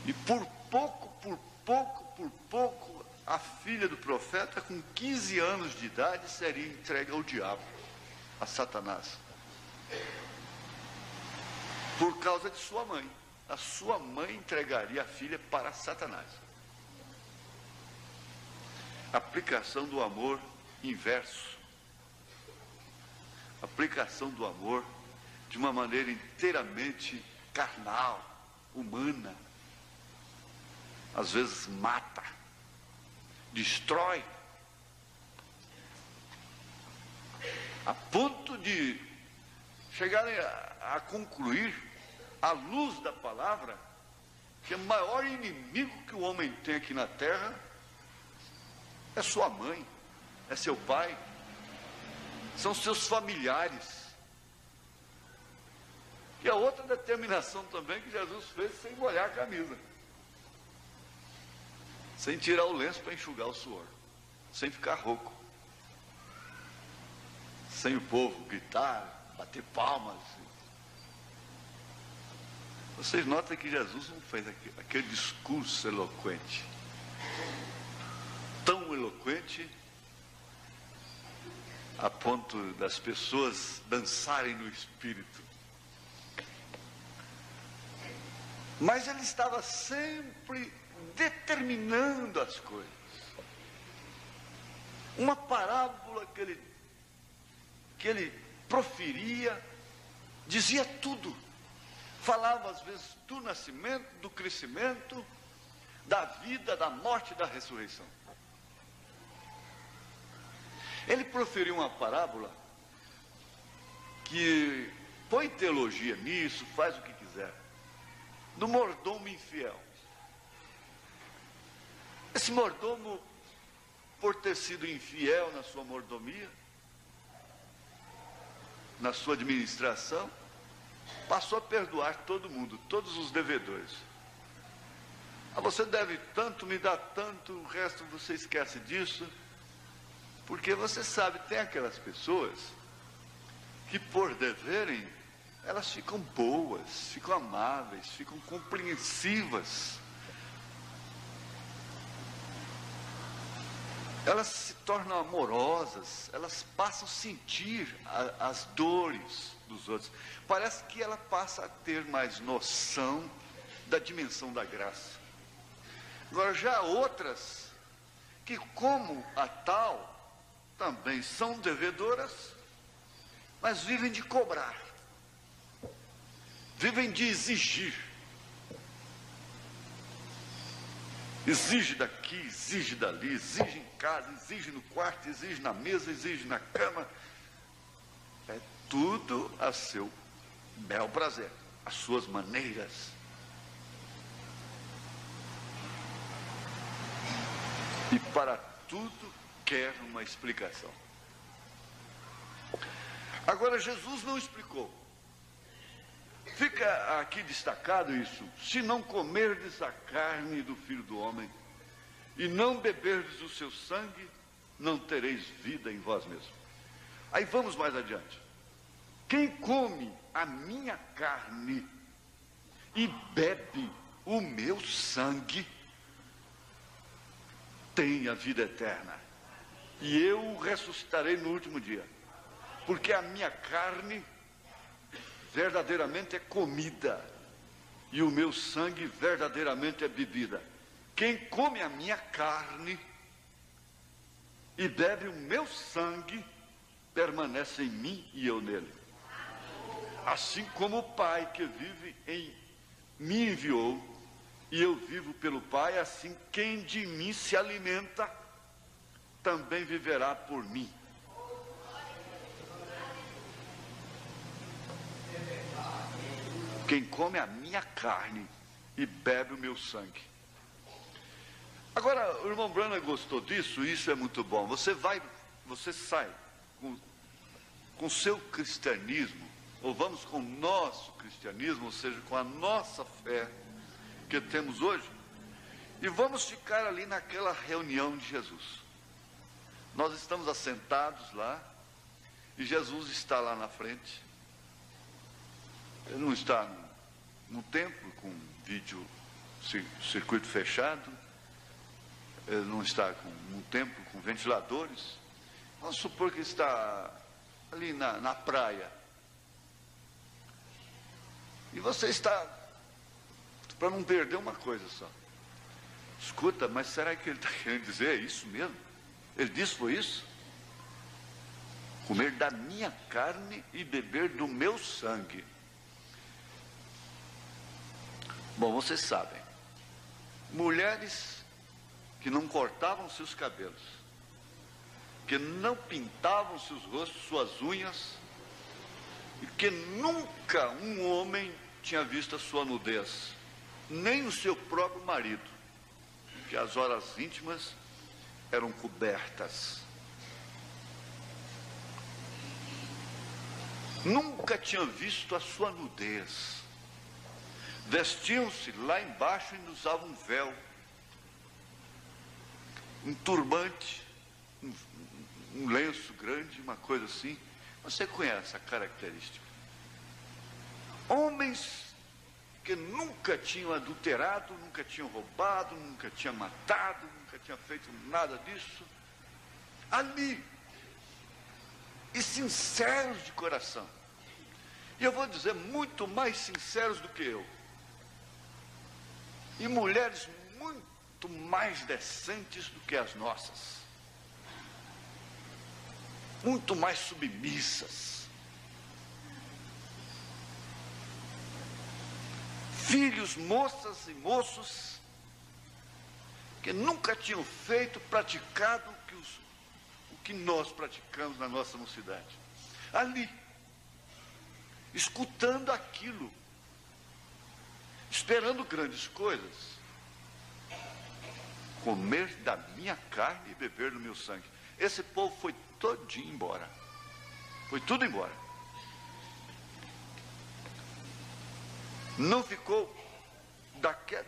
E por pouco, a filha do profeta, com 15 anos de idade, seria entregue ao diabo, a Satanás. Por causa de sua mãe. A sua mãe entregaria a filha para Satanás. Aplicação do amor inverso. Aplicação do amor de uma maneira inteiramente carnal, humana. Às vezes mata, destrói, a ponto de chegarem a concluir, à luz da palavra, que o maior inimigo que o homem tem aqui na terra é sua mãe, é seu pai, são seus familiares. E a outra determinação também que Jesus fez sem molhar a camisa, sem tirar o lenço para enxugar o suor, sem ficar rouco, sem o povo gritar, bater palmas. Vocês notam que Jesus não fez aquele discurso eloquente, tão eloquente a ponto das pessoas dançarem no espírito. Mas ele estava sempre determinando as coisas. Uma parábola que ele proferia, dizia tudo. Falava às vezes do nascimento, do crescimento, da vida, da morte e da ressurreição. Ele proferiu uma parábola que põe teologia nisso, faz o que quiser, do mordomo infiel. Esse mordomo, por ter sido infiel na sua mordomia, na sua administração, passou a perdoar todo mundo, todos os devedores. Você deve tanto, me dá tanto, o resto você esquece disso. Porque você sabe, tem aquelas pessoas que por deverem, elas ficam boas, ficam amáveis, ficam compreensivas. Elas se tornam amorosas, elas passam a sentir as dores dos outros. Parece que ela passa a ter mais noção da dimensão da graça. Agora, já outras, que como a tal, também são devedoras, mas vivem de cobrar, vivem de exigir. Exige daqui, exige dali, exige em casa, exige no quarto, exige na mesa, exige na cama. É tudo a seu bel prazer, as suas maneiras. E para tudo quer uma explicação. Agora, Jesus não explicou. Fica aqui destacado isso: se não comerdes a carne do Filho do Homem e não beberdes o seu sangue, não tereis vida em vós mesmos. Aí vamos mais adiante. Quem come a minha carne e bebe o meu sangue tem a vida eterna, e eu o ressuscitarei no último dia. Porque a minha carne verdadeiramente é comida, e o meu sangue verdadeiramente é bebida. Quem come a minha carne e bebe o meu sangue permanece em mim e eu nele. Assim como o Pai que vive em me enviou, e eu vivo pelo Pai, assim quem de mim se alimenta, também viverá por mim. Quem come a minha carne e bebe o meu sangue. Agora, o irmão Branham gostou disso, isso é muito bom. Você sai com o seu cristianismo, ou vamos com o nosso cristianismo, ou seja, com a nossa fé que temos hoje, e vamos ficar ali naquela reunião de Jesus. Nós estamos assentados lá, e Jesus está lá na frente. Ele não está no templo com circuito fechado, ele não está num templo com ventiladores. Vamos supor que está ali na praia. E você está, para não perder uma coisa só. Escuta, mas será que ele está querendo dizer é isso mesmo? Ele disse foi isso? Comer da minha carne e beber do meu sangue. Bom, vocês sabem, mulheres que não cortavam seus cabelos, que não pintavam seus rostos, suas unhas, e que nunca um homem tinha visto a sua nudez, nem o seu próprio marido, que as horas íntimas eram cobertas. Nunca tinham visto a sua nudez. Vestiam-se lá embaixo e usavam um véu, um turbante, um lenço grande, uma coisa assim. Você conhece a característica. Homens que nunca tinham adulterado, nunca tinham roubado, nunca tinham matado, nunca tinham feito nada disso, ali, e sinceros de coração. E eu vou dizer, muito mais sinceros do que eu. E mulheres muito mais decentes do que as nossas. Muito mais submissas. Filhos, moças e moços que nunca tinham praticado o que nós praticamos na nossa mocidade. Ali, escutando aquilo, esperando grandes coisas. Comer da minha carne e beber do meu sangue. Esse povo foi todinho embora. Foi tudo embora. Não ficou,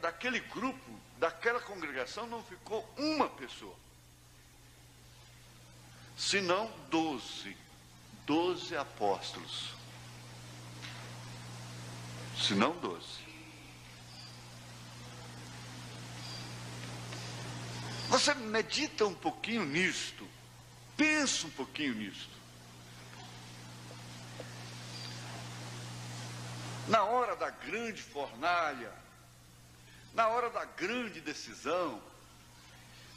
daquele grupo, daquela congregação, não ficou uma pessoa. Senão 12 apóstolos. Senão 12. Você medita um pouquinho nisto, pensa um pouquinho nisto. Na hora da grande fornalha, na hora da grande decisão,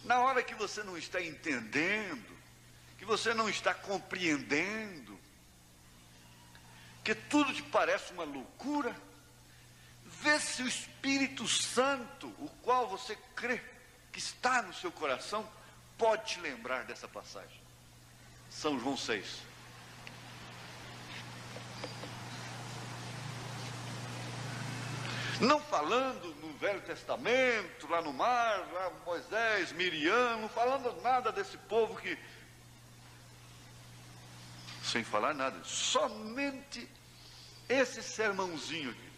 na hora que você não está entendendo, que você não está compreendendo, que tudo te parece uma loucura, vê se o Espírito Santo, o qual você crê que está no seu coração, pode te lembrar dessa passagem. São João 6. Não falando no Velho Testamento, lá no mar, lá Moisés, Miriam, não falando nada desse povo que... Sem falar nada, somente esse sermãozinho aqui.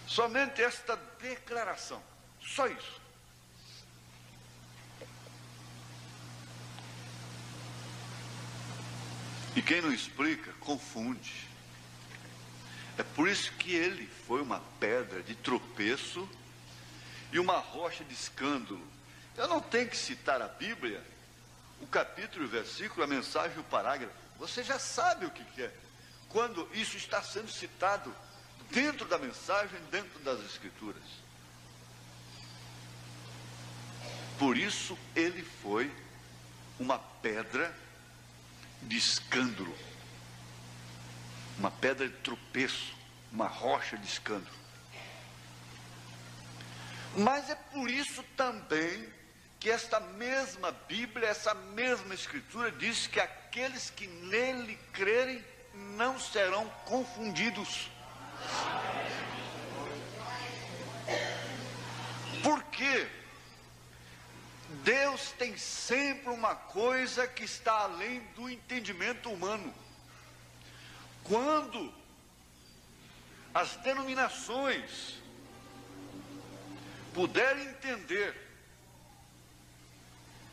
Somente esta declaração. Só isso. E quem não explica, confunde. É por isso que ele foi uma pedra de tropeço e uma rocha de escândalo. Eu não tenho que citar a Bíblia, o capítulo, o versículo, a mensagem e o parágrafo. Você já sabe o que é. Quando isso está sendo citado dentro da mensagem, dentro das Escrituras. Por isso ele foi uma pedra de escândalo, uma pedra de tropeço, uma rocha de escândalo. Mas é por isso também que esta mesma Bíblia, essa mesma Escritura diz que aqueles que nele crerem não serão confundidos. Porque Deus tem sempre uma coisa que está além do entendimento humano. Quando as denominações puderem entender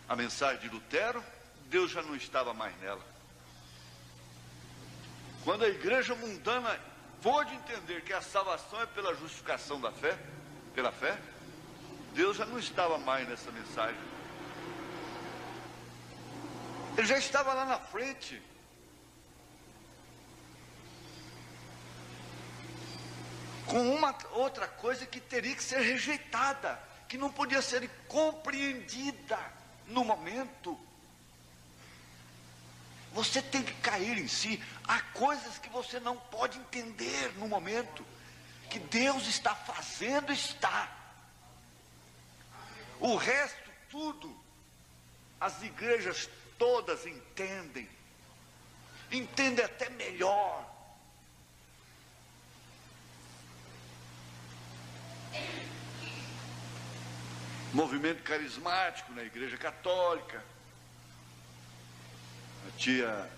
a mensagem de Lutero, Deus já não estava mais nela. Quando a igreja mundana pôde entender que a salvação é pela justificação da fé, pela fé, Deus já não estava mais nessa mensagem. Ele já estava lá na frente. Com uma outra coisa que teria que ser rejeitada, que não podia ser compreendida no momento. Você tem que cair em si. Há coisas que você não pode entender no momento. Que Deus está fazendo, está. O resto, tudo, as igrejas todas entendem. Entendem até melhor. Movimento carismático na igreja católica. A tia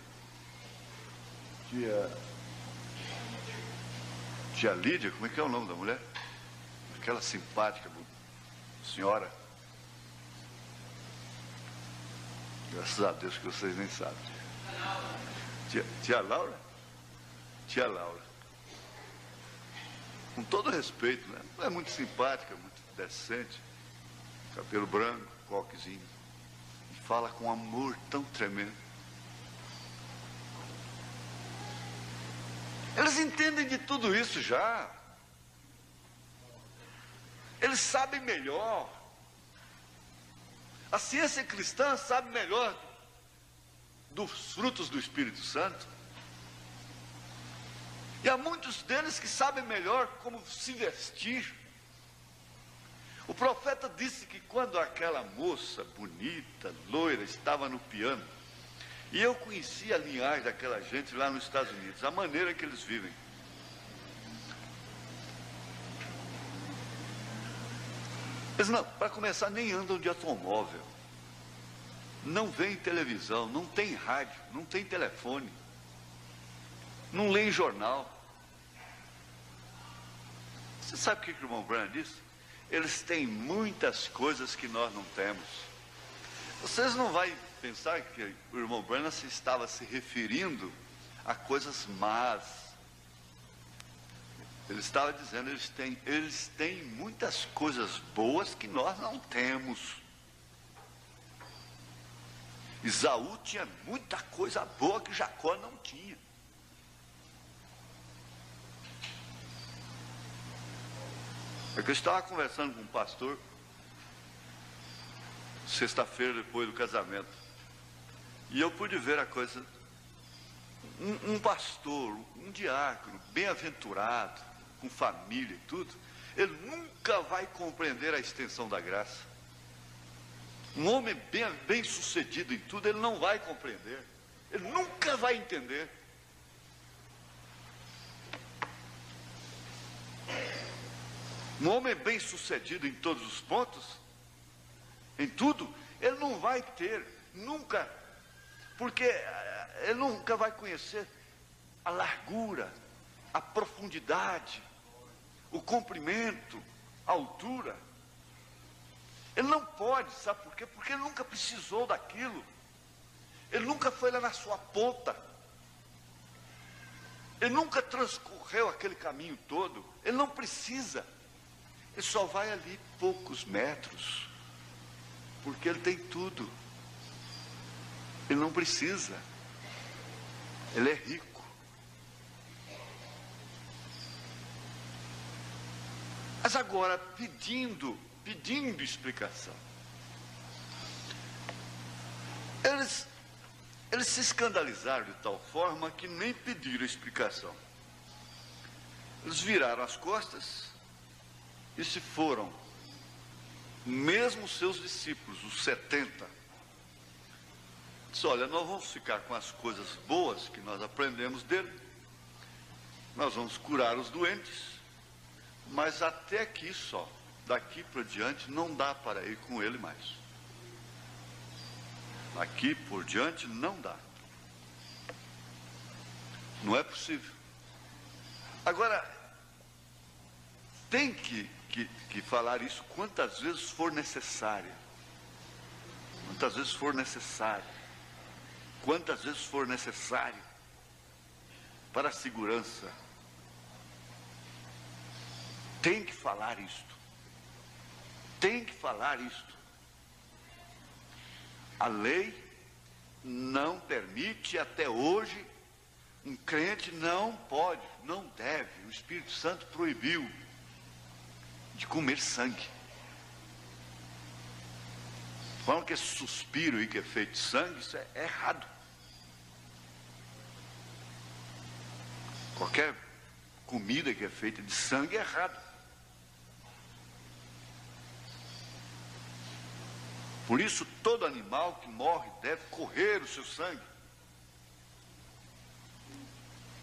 Lídia, como é que é o nome da mulher? Aquela simpática senhora. Graças a Deus que vocês nem sabem. Tia Laura? Tia Laura. Com todo respeito, né? Não é muito simpática, muito decente. Cabelo branco, coquezinho. E fala com amor tão tremendo. Eles entendem de tudo isso já. Eles sabem melhor. A ciência cristã sabe melhor dos frutos do Espírito Santo. E há muitos deles que sabem melhor como se vestir. O profeta disse que quando aquela moça bonita, loira, estava no piano, e eu conheci a linhagem daquela gente lá nos Estados Unidos, a maneira que eles vivem. Eles não, para começar, nem andam de automóvel, não veem televisão, não tem rádio, não tem telefone, não leem jornal. Você sabe o que o irmão Branham disse? Eles têm muitas coisas que nós não temos. Vocês não vão pensar que o irmão Branham estava se referindo a coisas más. Ele estava dizendo, eles têm muitas coisas boas que nós não temos. Esaú tinha muita coisa boa que Jacó não tinha. É que eu estava conversando com um pastor sexta-feira depois do casamento, e eu pude ver a coisa. Um pastor, um diácono bem-aventurado, com família e tudo, ele nunca vai compreender a extensão da graça. Um homem bem sucedido em tudo, ele não vai compreender, ele nunca vai entender. Um homem bem sucedido em todos os pontos, em tudo, ele não vai ter, nunca, porque ele nunca vai conhecer a largura, a profundidade, o comprimento, a altura. Ele não pode, sabe por quê? Porque ele nunca precisou daquilo, ele nunca foi lá na sua ponta, ele nunca transcorreu aquele caminho todo, ele não precisa. Ele só vai ali poucos metros, porque ele tem tudo. Ele não precisa. Ele é rico. Mas agora, pedindo explicação. Eles Eles se escandalizaram de tal forma que nem pediram explicação. Eles viraram as costas e se foram. Mesmo seus discípulos, os 70, disse: olha, nós vamos ficar com as coisas boas que nós aprendemos dele, nós vamos curar os doentes, mas até aqui só, daqui para diante não dá para ir com ele mais. Daqui por diante não dá. Não é possível. Agora, tem que falar isso quantas vezes for necessário. Quantas vezes for necessário. Quantas vezes for necessário. Para a segurança. Tem que falar isto. Tem que falar isto. A lei não permite até hoje, um crente não pode, não deve, o Espírito Santo proibiu de comer sangue. Falam que esse suspiro aí que é feito de sangue, isso é errado. Qualquer comida que é feita de sangue é errado. Por isso, todo animal que morre deve correr o seu sangue.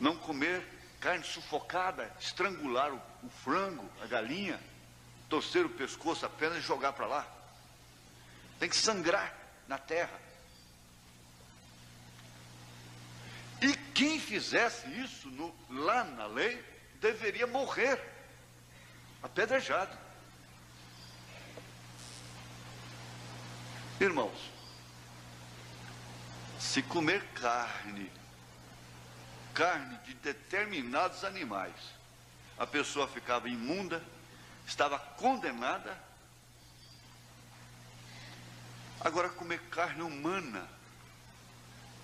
Não comer carne sufocada, estrangular o frango, a galinha, torcer o pescoço apenas e jogar para lá. Tem que sangrar na terra. E quem fizesse isso lá na lei, deveria morrer, apedrejado. Irmãos, se comer carne de determinados animais, a pessoa ficava imunda, estava condenada. Agora, comer carne humana,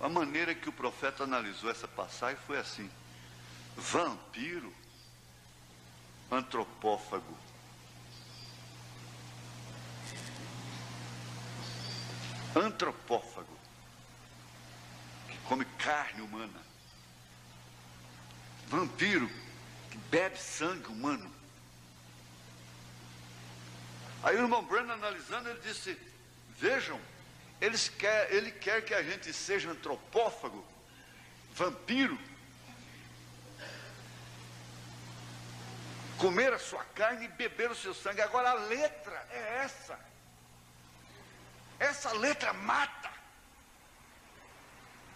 a maneira que o profeta analisou essa passagem foi assim: vampiro, antropófago. Antropófago, que come carne humana. Vampiro, que bebe sangue humano. Aí o irmão Branham, analisando, ele disse: vejam, ele quer que a gente seja antropófago, vampiro, comer a sua carne e beber o seu sangue. Agora a letra é essa. Essa letra mata.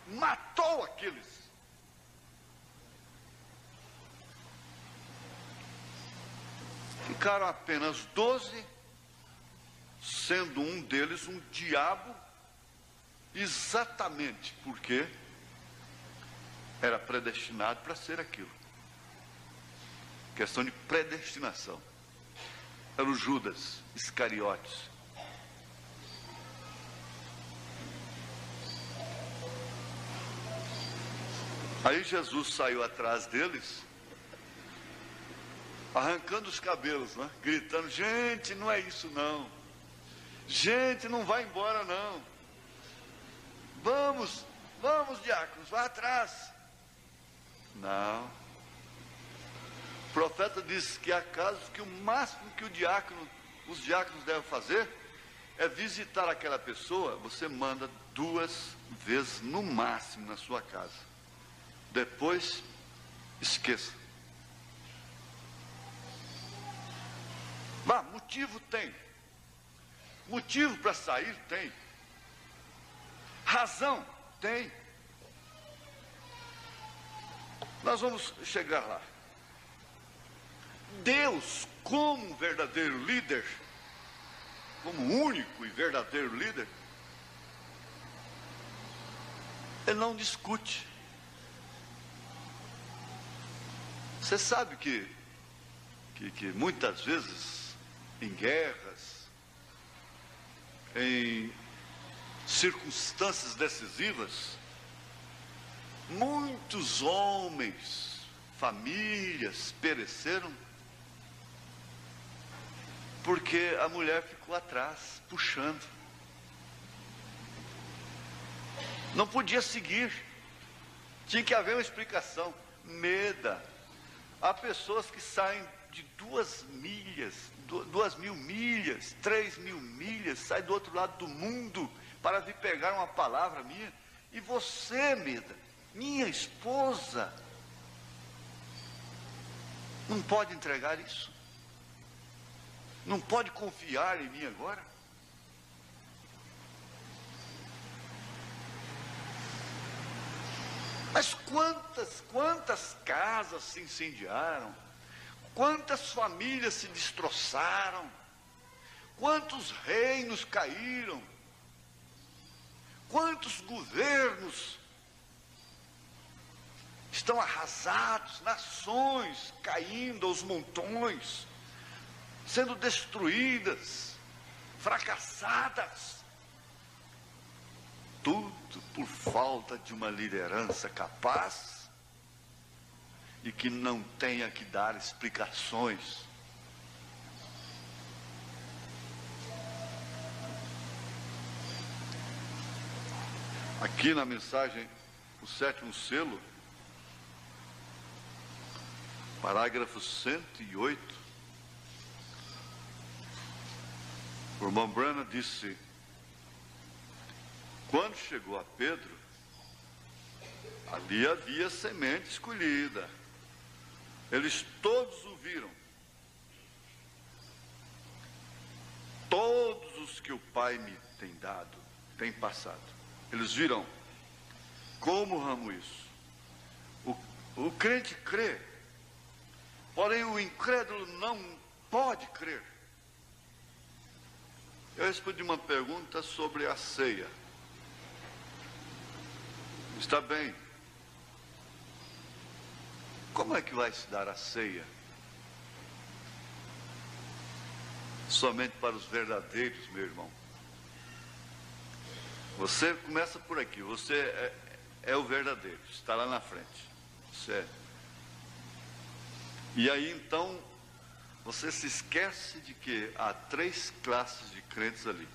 Matou aqueles. Ficaram apenas 12, sendo um deles um diabo, exatamente porque era predestinado para ser aquilo. Questão de predestinação. Era o Judas Iscariotes. Aí Jesus saiu atrás deles, arrancando os cabelos, né? Gritando: gente, não é isso não. Gente, não vai embora não. Vamos, diáconos, vá atrás. Não. O profeta disse que há casos que o máximo que os diáconos devem fazer é visitar aquela pessoa. Você manda 2 vezes no máximo na sua casa. Depois, esqueça. Mas motivo tem. Motivo para sair tem. Razão tem. Nós vamos chegar lá. Deus, como um verdadeiro líder, como único e verdadeiro líder, ele não discute. Você sabe que muitas vezes, em guerras, em circunstâncias decisivas, muitos homens, famílias pereceram, porque a mulher ficou atrás, puxando. Não podia seguir. Tinha que haver uma explicação. Meda. Há pessoas que saem de 2.000 milhas, 3.000 milhas, saem do outro lado do mundo para vir pegar uma palavra minha. E você, Meda, minha esposa, não pode entregar isso? Não pode confiar em mim agora? Mas quantas casas se incendiaram, quantas famílias se destroçaram, quantos reinos caíram, quantos governos estão arrasados, nações caindo aos montões, sendo destruídas, fracassadas. Tudo por falta de uma liderança capaz e que não tenha que dar explicações. Aqui na mensagem, o 7º selo, parágrafo 108, o irmão Branham disse: quando chegou a Pedro, ali havia semente escolhida. Eles todos o viram. Todos os que o Pai me tem dado, tem passado. Eles viram como ramo isso. O crente crê, porém o incrédulo não pode crer. Eu respondi uma pergunta sobre a ceia. Está bem. Como é que vai se dar a ceia? Somente para os verdadeiros, meu irmão. Você começa por aqui, você é o verdadeiro, está lá na frente. Você é. E aí então, você se esquece de que há 3 classes de crentes ali.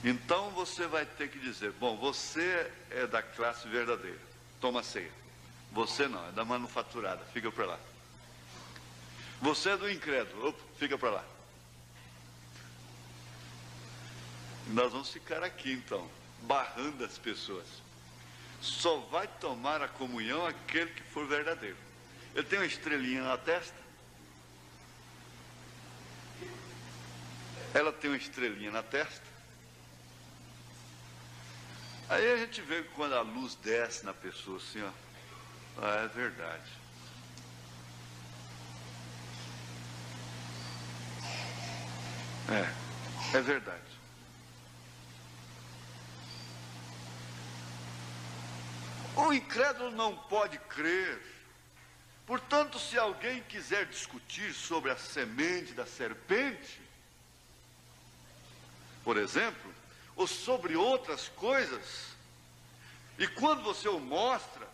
Então você vai ter que dizer: bom, você é da classe verdadeira, toma ceia. Você não, é da manufaturada, fica para lá. Você é do incrédulo, opa, fica para lá. E nós vamos ficar aqui então, barrando as pessoas. Só vai tomar a comunhão aquele que for verdadeiro. Ele tem uma estrelinha na testa. Ela tem uma estrelinha na testa. Aí a gente vê que quando a luz desce na pessoa assim, ó, é verdade. É verdade. O incrédulo não pode crer. Portanto, se alguém quiser discutir sobre a semente da serpente, por exemplo, ou sobre outras coisas, e quando você o mostra,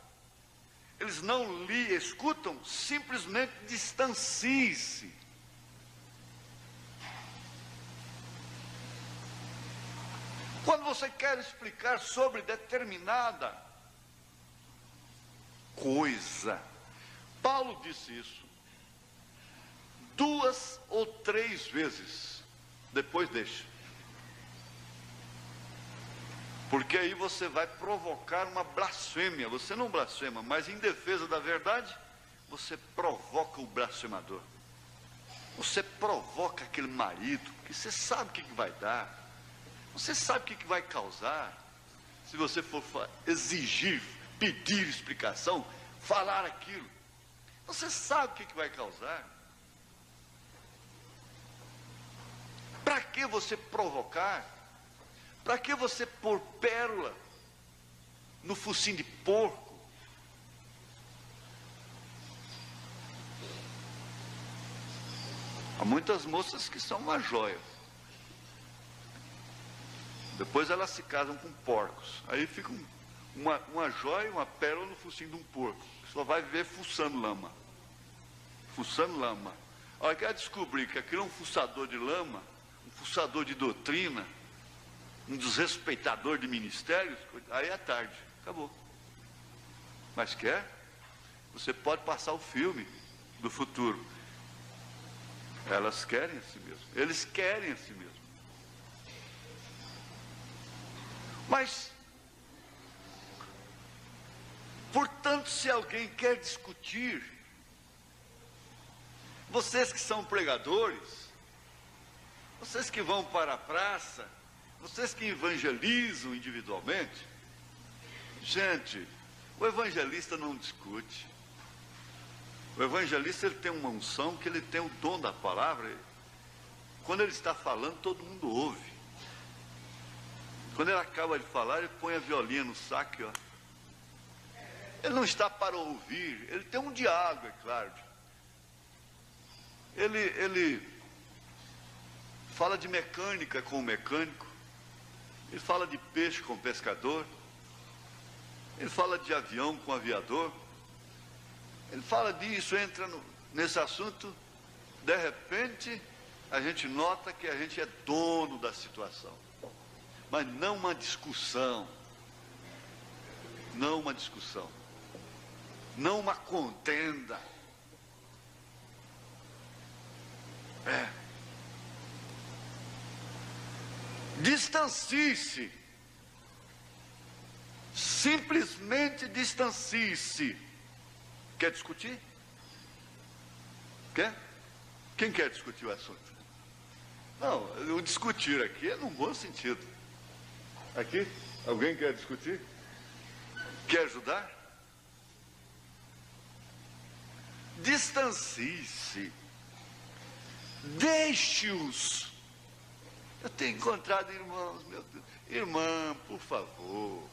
eles não lhe escutam, simplesmente distancie-se. Quando você quer explicar sobre determinada coisa, Paulo disse isso 2 ou 3 vezes, depois deixa. Porque aí você vai provocar uma blasfêmia. Você não blasfema, mas em defesa da verdade, você provoca o blasfemador. Você provoca aquele marido, que você sabe o que vai dar. Você sabe o que vai causar. Se você for exigir, pedir explicação, falar aquilo, você sabe o que vai causar. Para que você provocar? Para que você pôr pérola no focinho de porco? Há muitas moças que são uma joia. Depois elas se casam com porcos. Aí fica uma joia, uma pérola no focinho de um porco. Só vai viver fuçando lama. Fuçando lama. Olha, quer descobrir que aquilo é um fuçador de lama, um fuçador de doutrina, um desrespeitador de ministérios, aí é tarde, acabou. Mas quer? Você pode passar o filme do futuro. Elas querem a si mesmo, eles querem a si mesmo. Mas, portanto, se alguém quer discutir, vocês que são pregadores, vocês que vão para a praça, vocês que evangelizam individualmente, gente, o evangelista não discute. O evangelista, ele tem uma unção, que ele tem o dom da palavra. Quando ele está falando, todo mundo ouve. Quando ele acaba de falar, ele põe a violinha no saco, ó. Ele não está para ouvir, ele tem um diálogo, é claro. Ele fala de mecânica com o mecânico, ele fala de peixe com o pescador, ele fala de avião com o aviador, ele fala disso, entra nesse assunto, de repente a gente nota que a gente é dono da situação, mas não uma discussão, não uma discussão, não uma contenda. Distancie-se, simplesmente distancie-se. Quer discutir? Quer? Quem quer discutir o assunto? Não, o discutir aqui é num bom sentido. Aqui, alguém quer discutir? Quer ajudar? Distancie-se, deixe-os. Eu tenho encontrado irmãos, meu Deus. Irmã, por favor,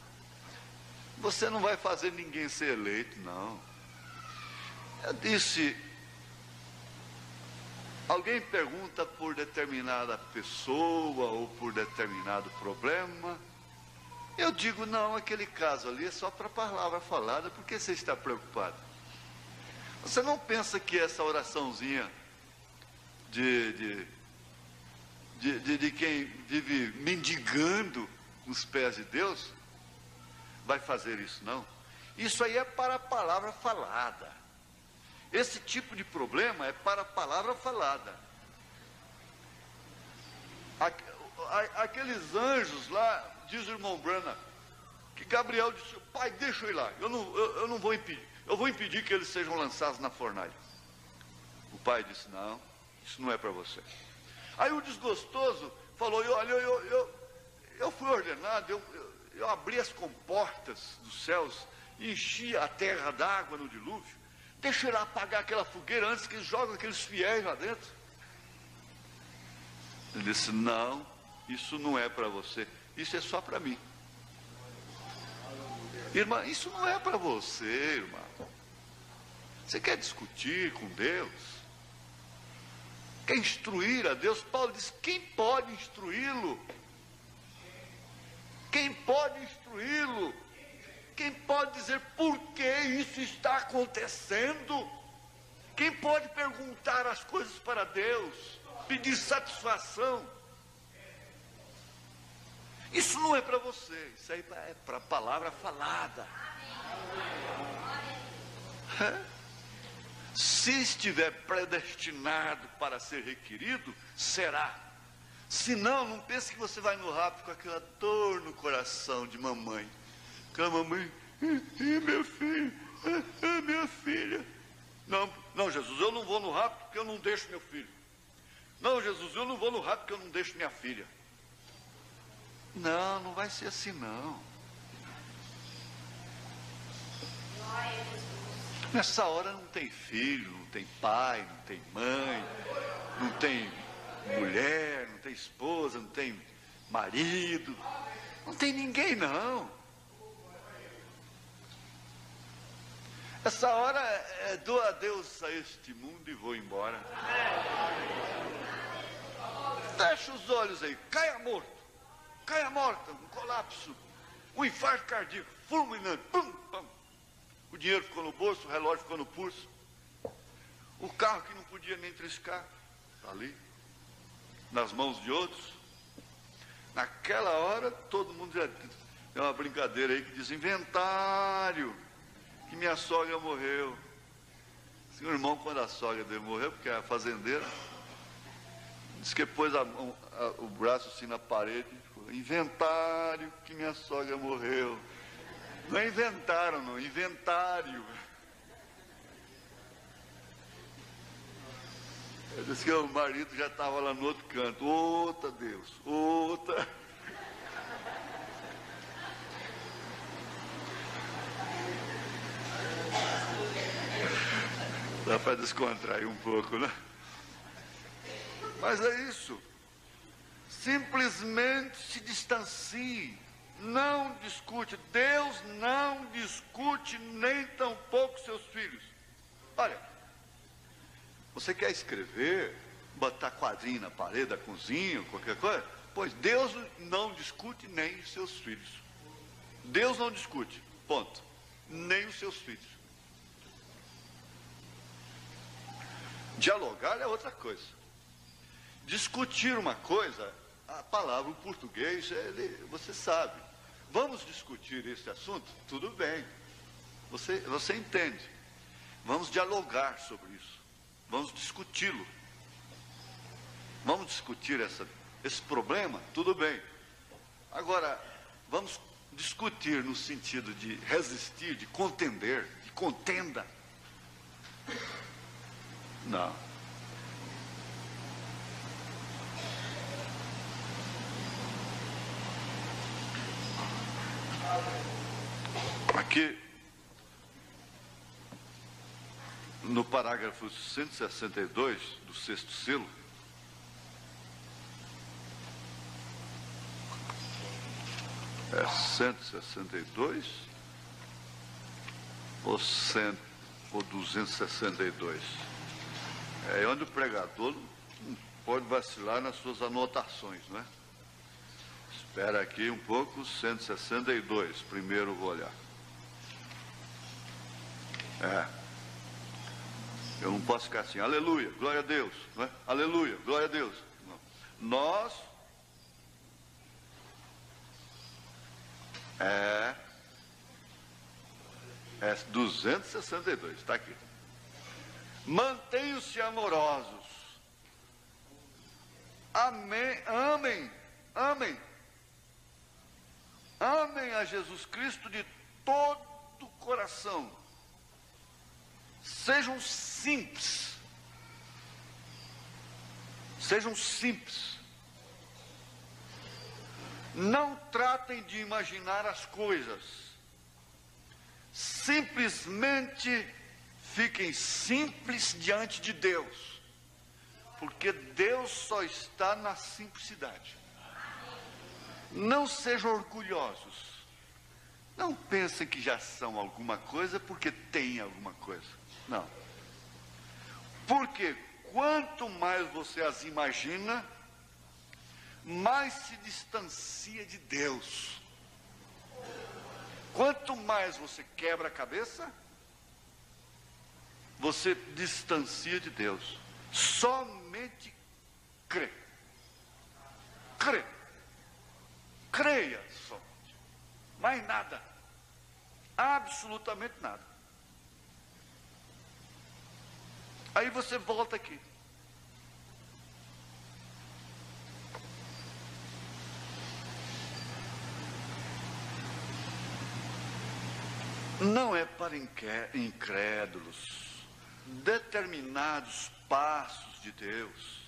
você não vai fazer ninguém ser eleito, não. Eu disse, alguém pergunta por determinada pessoa ou por determinado problema, eu digo, não, aquele caso ali é só para a palavra falada, por que você está preocupado? Você não pensa que essa oraçãozinha de quem vive mendigando nos pés de Deus vai fazer isso, não? Isso aí é para a palavra falada. Esse tipo de problema é para a palavra falada. Aqueles anjos lá, diz o irmão Branham, que Gabriel disse, pai, deixa eu ir lá, eu não vou impedir, eu vou impedir que eles sejam lançados na fornalha. O pai disse, não, isso não é para você. Aí o desgostoso falou, olha, eu fui ordenado, eu abri as comportas dos céus, enchi a terra d'água no dilúvio, deixa eu lá apagar aquela fogueira antes que eles jogam aqueles fiéis lá dentro. Ele disse, não, isso não é para você, isso é só para mim. Irmã, isso não é para você, irmã. Você quer discutir com Deus? Quer instruir a Deus? Paulo diz, quem pode instruí-lo? Quem pode instruí-lo? Quem pode dizer por que isso está acontecendo? Quem pode perguntar as coisas para Deus? Pedir satisfação? Isso não é para você, isso aí é para a palavra falada. Se estiver predestinado para ser requerido, será. Se não, não pense que você vai no rápido com aquela dor no coração de mamãe. Aquela mamãe, meu filho, minha filha. Não, Jesus, eu não vou no rápido porque eu não deixo meu filho. Não, Jesus, eu não vou no rápido porque eu não deixo minha filha. Não, não vai ser assim, não. Nessa hora não tem filho, não tem pai, não tem mãe, não tem mulher, não tem esposa, não tem marido, não tem ninguém, não. Essa hora é dou adeus a este mundo e vou embora. Fecha os olhos aí, caia morta, um colapso, um infarto cardíaco, fulminante, pum, pum. O dinheiro ficou no bolso, o relógio ficou no pulso. O carro que não podia nem triscar, está ali, nas mãos de outros. Naquela hora, todo mundo já tem uma brincadeira aí que diz: inventário, que minha sogra morreu. Assim, o irmão, quando a sogra dele morreu, porque era fazendeira, disse que pôs o braço assim na parede e falou: inventário, que minha sogra morreu. Não inventaram, não, inventário. Eu disse que o marido já estava lá no outro canto. Outra, Deus, outra. Dá para descontrair um pouco, né? Mas é isso. Simplesmente se distancie. Não discute. Deus não discute nem tampouco seus filhos. Olha, você quer escrever, botar quadrinho na parede da cozinha, qualquer coisa? Pois Deus não discute nem os seus filhos. Deus não discute, ponto. Nem os seus filhos. Dialogar é outra coisa. Discutir uma coisa, a palavra, o português, você sabe. Vamos discutir esse assunto? Tudo bem. Você entende. Vamos dialogar sobre isso. Vamos discuti-lo. Vamos discutir esse problema? Tudo bem. Agora, vamos discutir no sentido de resistir, de contender, de contenda. Não. Aqui, no parágrafo 162 do sexto selo, é 162 ou 262? É onde o pregador não pode vacilar nas suas anotações, não é? Espera aqui um pouco, 162, primeiro vou olhar. Eu não posso ficar assim, aleluia, glória a Deus, não é? Aleluia, glória a Deus. Não. Nós é 262, está aqui. Mantenham-se amorosos. Amém, amem, amem. Amem a Jesus Cristo de todo o coração. Sejam simples. Sejam simples. Não tratem de imaginar as coisas. Simplesmente fiquem simples diante de Deus. Porque Deus só está na simplicidade. Não sejam orgulhosos. Não pensem que já são alguma coisa porque têm alguma coisa. Não. Porque quanto mais você as imagina, mais se distancia de Deus. Quanto mais você quebra a cabeça, você distancia de Deus. Somente crê. Crê. Creia somente. Mais nada. Absolutamente nada. Aí você volta aqui. Não é para incrédulos. Determinados passos de Deus,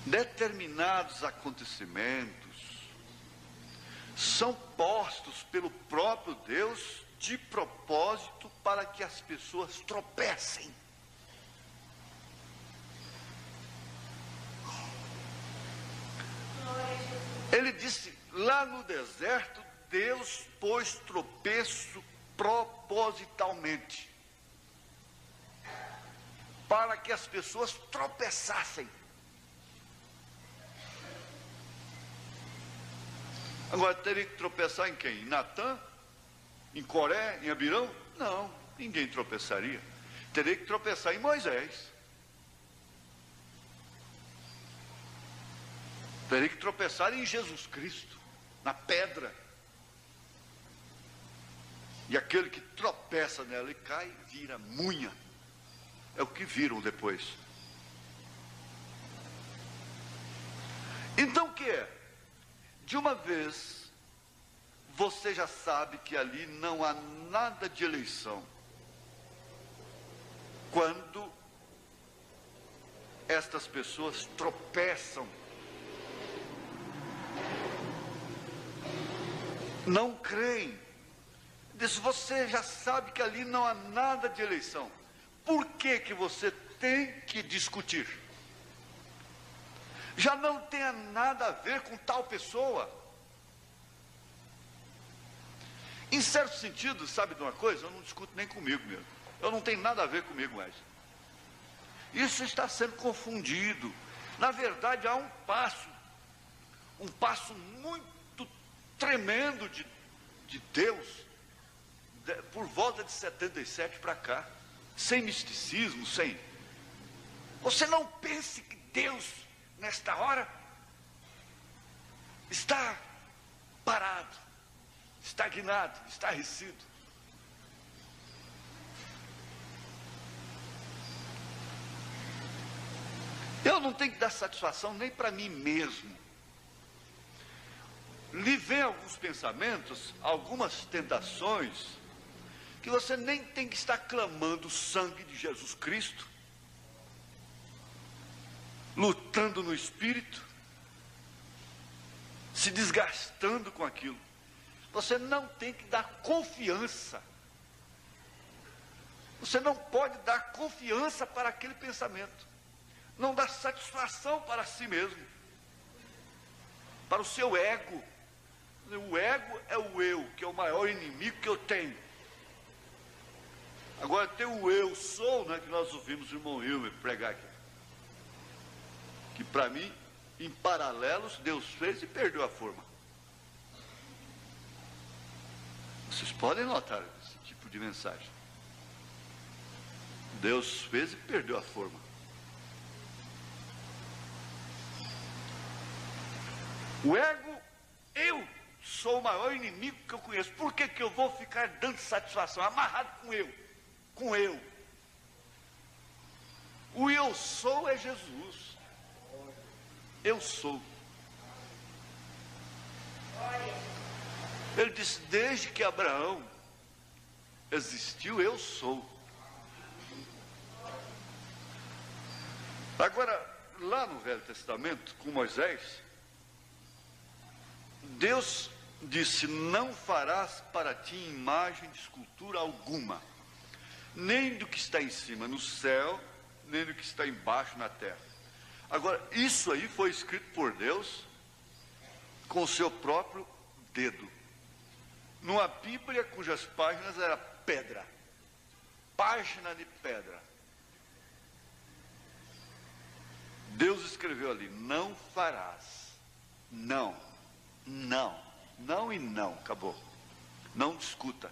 determinados acontecimentos, são postos pelo próprio Deus de propósito para que as pessoas tropecem. Ele disse, lá no deserto, Deus pôs tropeço propositalmente, para que as pessoas tropeçassem. Agora, teria que tropeçar em quem? Em Natã? Em Coré? Em Abirão? Não, ninguém tropeçaria. Teria que tropeçar em Moisés. Terei que tropeçar em Jesus Cristo, na pedra. E aquele que tropeça nela e cai, vira munha. É o que viram depois. Então o que é? De uma vez, você já sabe que ali não há nada de eleição. Quando estas pessoas tropeçam, não creem. Diz, você já sabe que ali não há nada de eleição. Por que que você tem que discutir? Já não tenha nada a ver com tal pessoa. Em certo sentido, sabe de uma coisa? Eu não discuto nem comigo mesmo. Eu não tenho nada a ver comigo mais. Isso está sendo confundido. Na verdade, há um passo muito tremendo de Deus, por volta de 77 para cá, sem misticismo, sem... Você não pense que Deus, nesta hora, está parado, estagnado, estarrecido. Eu não tenho que dar satisfação nem para mim mesmo. Lhe vem alguns pensamentos, algumas tentações, que você nem tem que estar clamando o sangue de Jesus Cristo, lutando no espírito, se desgastando com aquilo. Você não tem que dar confiança. Você não pode dar confiança para aquele pensamento. Não dá satisfação para si mesmo, para o seu ego. O ego é o eu, que é o maior inimigo que eu tenho. Agora tem o eu sou, né, que nós ouvimos o irmão Hilmer pregar aqui. Que para mim, em paralelos, Deus fez e perdeu a forma. Vocês podem notar esse tipo de mensagem. Deus fez e perdeu a forma. O ego, eu sou o maior inimigo que eu conheço. Por que que eu vou ficar dando satisfação, amarrado com eu? Com eu. O eu sou é Jesus. Eu sou. Ele disse, desde que Abraão existiu, eu sou. Agora, lá no Velho Testamento, com Moisés, Deus disse, não farás para ti imagem de escultura alguma, nem do que está em cima no céu, nem do que está embaixo na terra. Agora, isso aí foi escrito por Deus com o seu próprio dedo, numa Bíblia cujas páginas era pedra, página de pedra. Deus escreveu ali, não farás, não e não, acabou. Não discuta.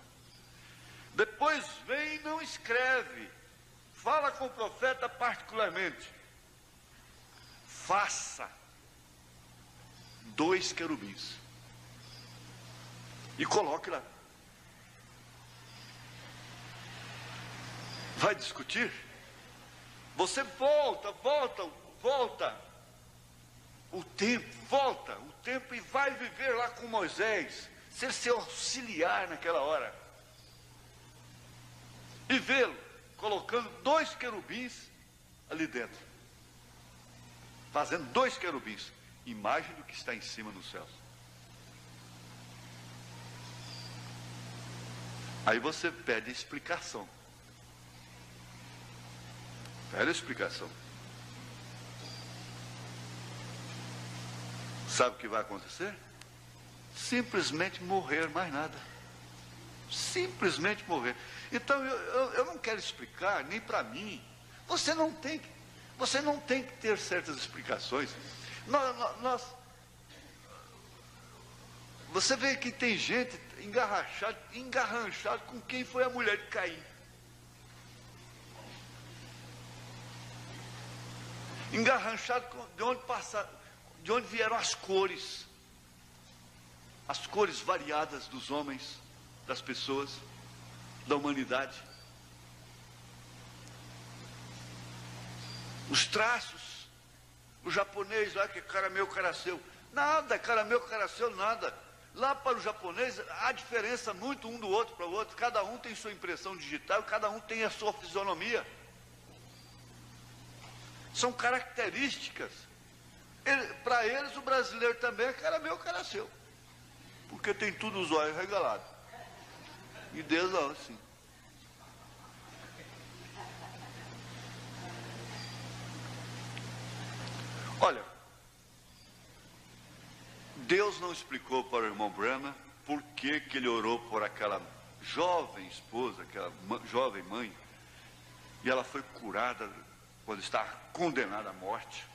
Depois vem e não escreve. Fala com o profeta particularmente. Faça 2 querubins. E coloque lá. Vai discutir? Você volta o tempo e vai viver lá com Moisés, ser seu auxiliar naquela hora. E vê-lo colocando 2 querubins ali dentro. Fazendo 2 querubins, imagem do que está em cima nos céus. Aí você pede explicação. Pede explicação. Sabe o que vai acontecer? Simplesmente morrer, mais nada. Simplesmente morrer. Então eu não quero explicar, nem para mim. Você não tem que ter certas explicações. Você vê que tem gente engarranchado com quem foi a mulher de Caim. Engarranchado de onde passaram. de onde vieram as cores variadas dos homens, das pessoas, da humanidade. Os traços, o japonês lá que é cara meu, cara seu, nada, cara meu, cara seu, nada. Lá para o japonês há diferença muito um do outro para o outro, cada um tem sua impressão digital, cada um tem a sua fisionomia. São características. Para eles o brasileiro também é cara meu, cara seu, porque tem tudo os olhos regalados. E Deus não, assim. Olha, Deus não explicou para o irmão Branham por que ele orou por aquela jovem esposa, aquela jovem mãe, e ela foi curada quando estava condenada à morte.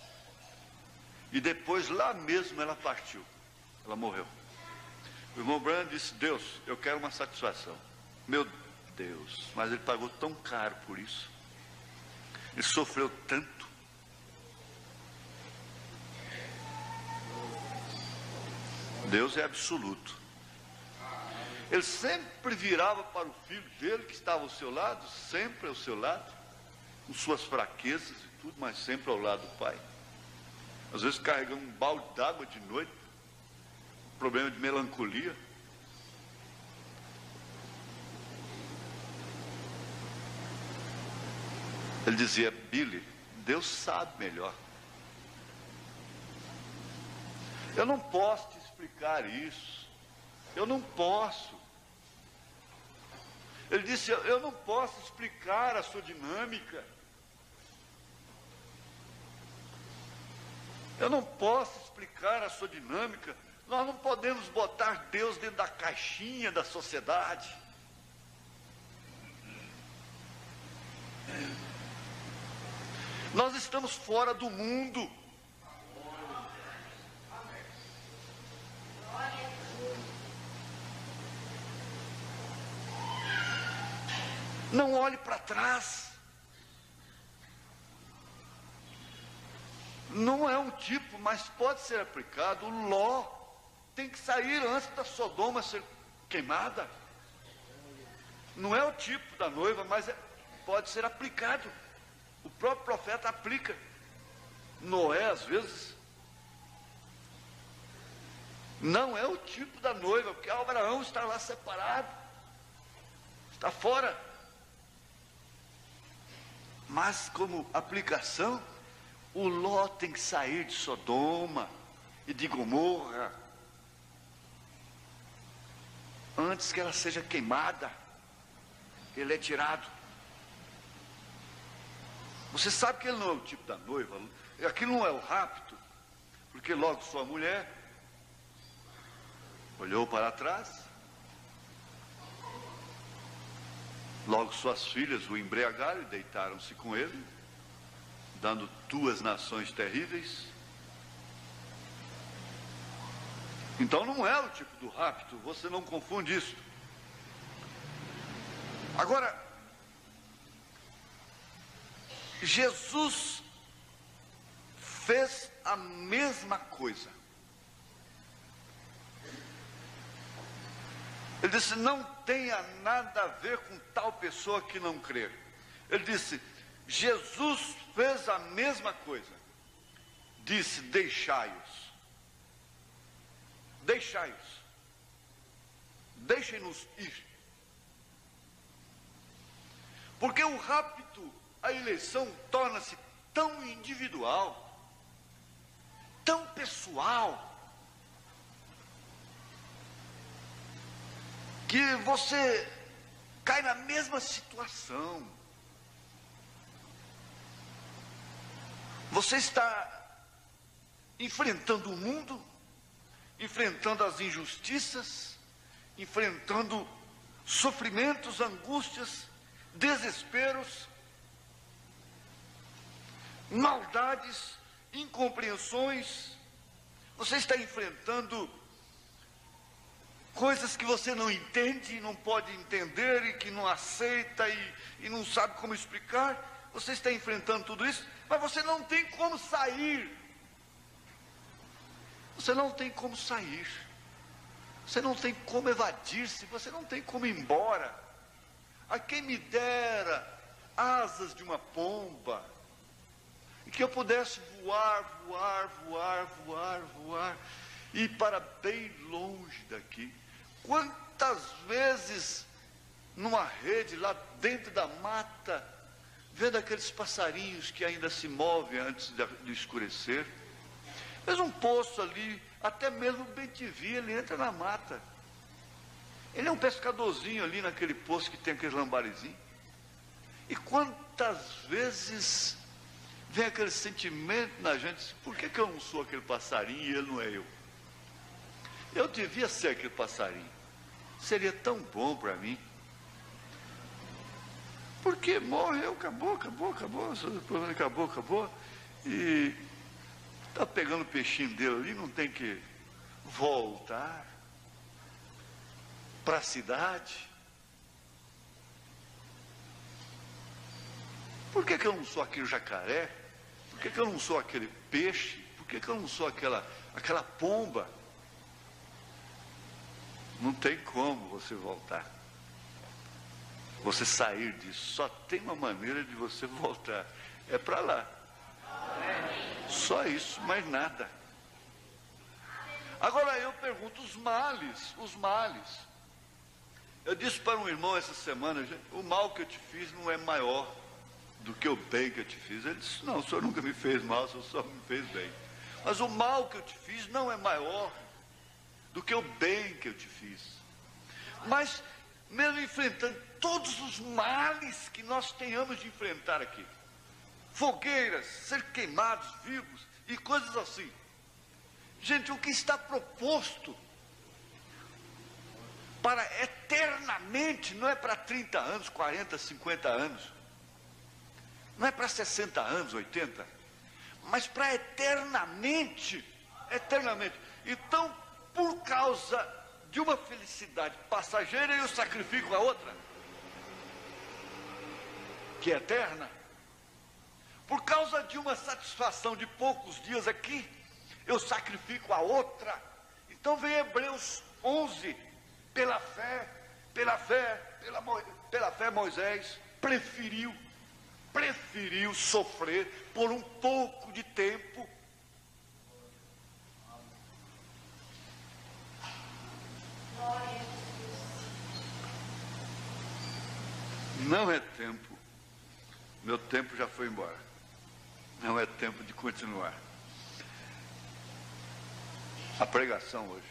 E depois lá mesmo ela partiu, ela morreu. O irmão Branham disse: Deus, eu quero uma satisfação. Meu Deus, mas ele pagou tão caro por isso, ele sofreu tanto. Deus é absoluto. Ele sempre virava para o filho dele que estava ao seu lado, sempre ao seu lado, com suas fraquezas e tudo, mas sempre ao lado do pai. Às vezes carregando um balde d'água de noite, problema de melancolia. Ele dizia: Billy, Deus sabe melhor. Eu não posso te explicar isso. Eu não posso. Ele disse: eu não posso explicar a sua dinâmica. Eu não posso explicar a sua dinâmica. Nós não podemos botar Deus dentro da caixinha da sociedade. Nós estamos fora do mundo. Não olhe para trás. Não é um tipo, mas pode ser aplicado. O Ló tem que sair antes da Sodoma ser queimada. Não é o tipo da noiva, mas pode ser aplicado. O próprio profeta aplica. Noé, às vezes, não é o tipo da noiva, porque Abraão está lá separado, está fora. Mas como aplicação, o Ló tem que sair de Sodoma e de Gomorra antes que ela seja queimada. Ele é tirado. Você sabe que ele não é o tipo da noiva. Aquilo não é o rapto, porque logo sua mulher olhou para trás, logo suas filhas o embriagaram e deitaram-se com ele, dando duas nações terríveis. Então não é o tipo do rapto, você não confunde isso. Agora, Jesus fez a mesma coisa. Ele disse: não tenha nada a ver com tal pessoa que não crer. Ele disse: Jesus fez a mesma coisa. Disse: deixai-os. Deixai-os. Deixem-nos ir. Porque o rapto, a eleição, torna-se tão individual, tão pessoal, que você cai na mesma situação. Você está enfrentando o mundo, enfrentando as injustiças, enfrentando sofrimentos, angústias, desesperos, maldades, incompreensões. Você está enfrentando coisas que você não entende, não pode entender e que não aceita e não sabe como explicar. Você está enfrentando tudo isso, mas você não tem como sair Você não tem como sair. Você não tem como evadir-se. Você não tem como ir embora. A quem me dera asas de uma pomba, e que eu pudesse voar, voar, voar, voar, voar, e ir para bem longe daqui. Quantas vezes, numa rede, lá dentro da mata, vendo aqueles passarinhos que ainda se movem antes de escurecer, fez um poço ali, até mesmo o bem-te-vi, ele entra na mata. Ele é um pescadorzinho ali naquele poço que tem aquele lambarizinho. E quantas vezes vem aquele sentimento na gente, por que eu não sou aquele passarinho e ele não é eu? Eu devia ser aquele passarinho. Seria tão bom para mim. Porque morreu, acabou. E está pegando o peixinho dele ali, não tem que voltar para a cidade. Por que eu não sou aquele jacaré? Por que eu não sou aquele peixe? Por que eu não sou aquela pomba? Não tem como você voltar. Você sair disso. Só tem uma maneira de você voltar. É para lá. Só isso, mais nada. Agora eu pergunto, os males. Eu disse para um irmão essa semana, o mal que eu te fiz não é maior do que o bem que eu te fiz. Ele disse, não, o senhor nunca me fez mal, o senhor só me fez bem. Mas o mal que eu te fiz não é maior do que o bem que eu te fiz. Mas, mesmo enfrentando todos os males que nós tenhamos de enfrentar aqui, fogueiras, ser queimados vivos e coisas assim. Gente, o que está proposto para eternamente, não é para 30 anos, 40, 50 anos, não é para 60 anos, 80, mas para eternamente. Então, por causa de uma felicidade passageira, eu sacrifico a outra, que é eterna. Por causa de uma satisfação de poucos dias aqui, eu sacrifico a outra. Então vem Hebreus 11, pela fé Moisés preferiu sofrer por um pouco de tempo. Não é tempo, meu tempo já foi embora. Não é tempo de continuar a pregação hoje.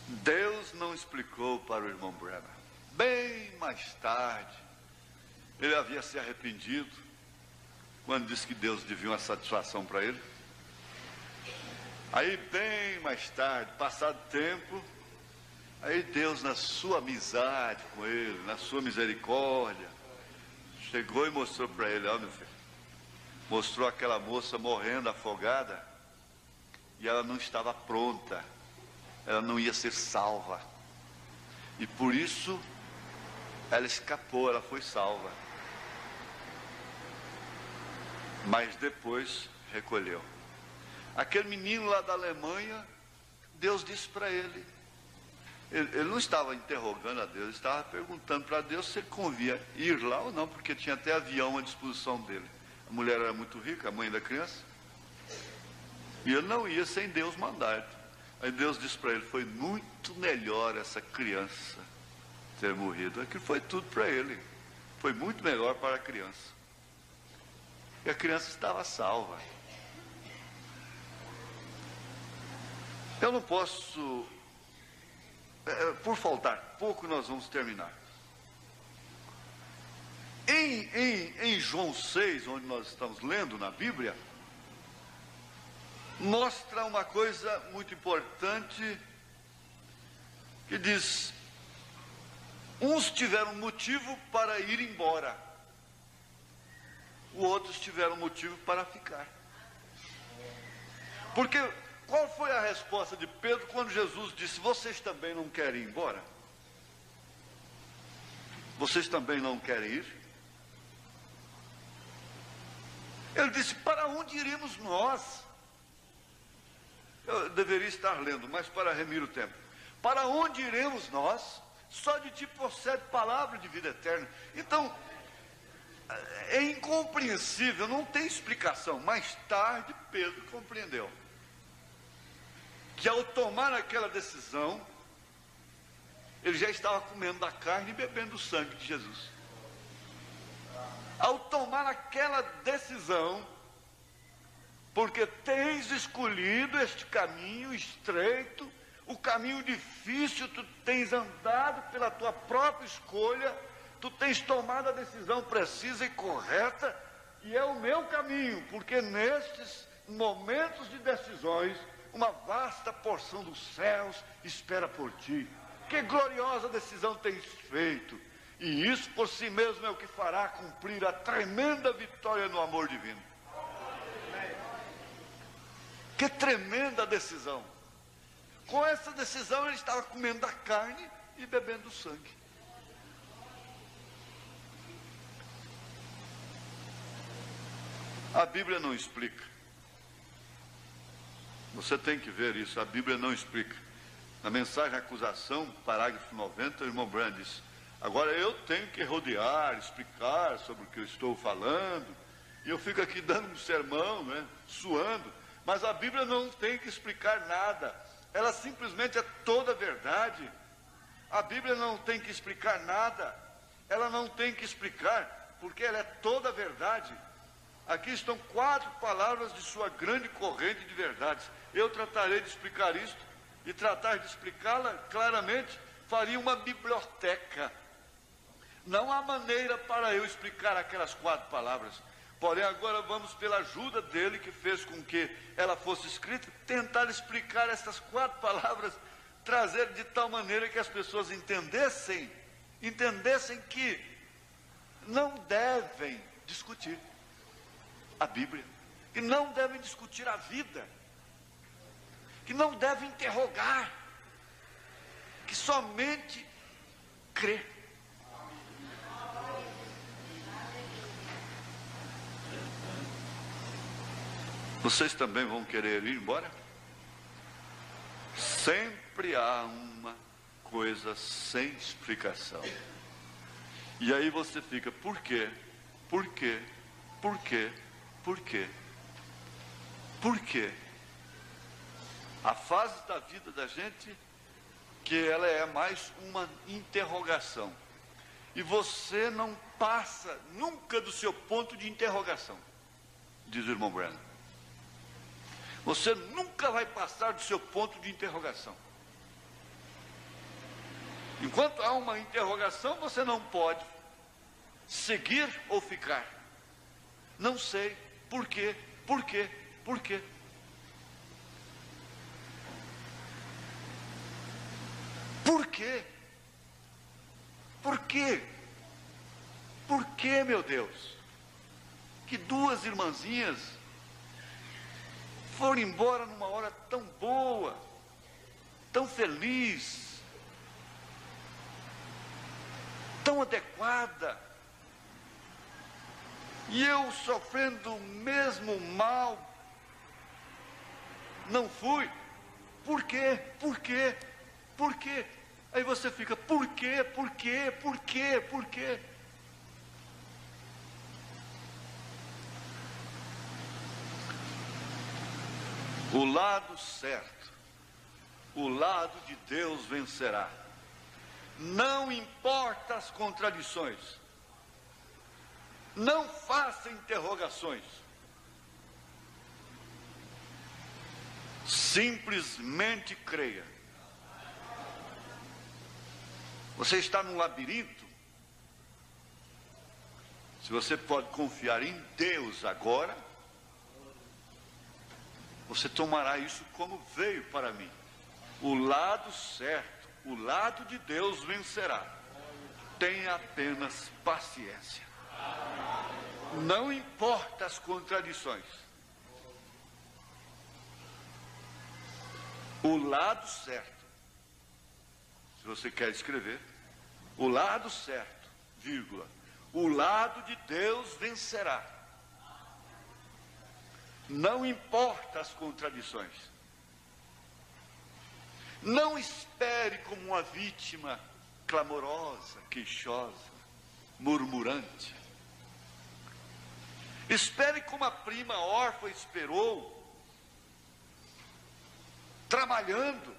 Deus não explicou para o irmão Branham. Bem mais tarde, ele havia se arrependido quando disse que Deus devia uma satisfação para ele. Aí bem mais tarde, passado tempo, aí Deus, na sua amizade com ele, na sua misericórdia, chegou e mostrou para ele, ó meu filho, mostrou aquela moça morrendo afogada, e ela não estava pronta, ela não ia ser salva, e por isso ela escapou, ela foi salva, mas depois recolheu. Aquele menino lá da Alemanha, Deus disse para ele, ele não estava interrogando a Deus, ele estava perguntando para Deus se ele convia ir lá ou não, porque tinha até avião à disposição dele. A mulher era muito rica, a mãe da criança, e ele não ia sem Deus mandar. Aí Deus disse para ele, foi muito melhor essa criança ter morrido. Aquilo foi tudo para ele, foi muito melhor para a criança, e a criança estava salva. Eu não posso, por faltar pouco nós vamos terminar. Em João 6, onde nós estamos lendo na Bíblia, mostra uma coisa muito importante, que diz, uns tiveram motivo para ir embora, os outros tiveram motivo para ficar. Porque qual foi a resposta de Pedro quando Jesus disse, vocês também não querem ir embora? Vocês também não querem ir? Ele disse, para onde iremos nós? deveria estar lendo, mas para remir o tempo. Para onde iremos nós? Só de ti procede palavra de vida eterna. Então, é incompreensível, não tem explicação. Mais tarde, Pedro compreendeu que ao tomar aquela decisão, ele já estava comendo da carne e bebendo o sangue de Jesus. Ao tomar aquela decisão, porque tens escolhido este caminho estreito, o caminho difícil, tu tens andado pela tua própria escolha, tu tens tomado a decisão precisa e correta, e é o meu caminho, porque nestes momentos de decisões, uma vasta porção dos céus espera por ti. Que gloriosa decisão tens feito, e isso por si mesmo é o que fará cumprir a tremenda vitória no amor divino. Que tremenda decisão! Com essa decisão ele estava comendo a carne e bebendo o sangue. A Bíblia não explica. Você tem que ver isso, a Bíblia não explica. Na mensagem de acusação, parágrafo 90, o irmão Branham diz: agora eu tenho que rodear, explicar sobre o que eu estou falando, e eu fico aqui dando um sermão, né, suando, mas a Bíblia não tem que explicar nada, ela simplesmente é toda a verdade. A Bíblia não tem que explicar nada, ela não tem que explicar, porque ela é toda a verdade. Aqui estão 4 palavras de sua grande corrente de verdades. Eu tratarei de explicar isto, e tratar de explicá-la claramente faria uma biblioteca. Não há maneira para eu explicar aquelas 4 palavras. Porém, agora vamos, pela ajuda dele, que fez com que ela fosse escrita, tentar explicar essas 4 palavras, trazer de tal maneira que as pessoas entendessem que não devem discutir a Bíblia, que não devem discutir a vida, que não devem interrogar, que somente crer. Vocês também vão querer ir embora? Sempre há uma coisa sem explicação. E aí você fica, por quê? Por quê? Por quê? Por quê? Por quê? A fase da vida da gente, que ela é mais uma interrogação. E você não passa nunca do seu ponto de interrogação, diz o irmão Branham. Você nunca vai passar do seu ponto de interrogação. Enquanto há uma interrogação, você não pode seguir ou ficar. Não sei, por quê, por quê, por quê? Por quê? Por quê? Por quê, meu Deus? Que 2 irmãzinhas foram embora numa hora tão boa, tão feliz, tão adequada, e eu sofrendo o mesmo mal, não fui. Por quê? Por quê? Por quê? Aí você fica, por quê? Por quê? Por quê? Por quê? O lado certo, o lado de Deus vencerá. Não importa as contradições. Não faça interrogações. Simplesmente creia. Você está num labirinto. Se você pode confiar em Deus agora, você tomará isso como veio para mim. O lado certo, o lado de Deus vencerá. Tenha apenas paciência. Não importa as contradições. O lado certo. Se você quer escrever, o lado certo, vírgula, o lado de Deus vencerá. Não importa as contradições. Não espere como uma vítima clamorosa, queixosa, murmurante. Espere como a prima órfã esperou, trabalhando,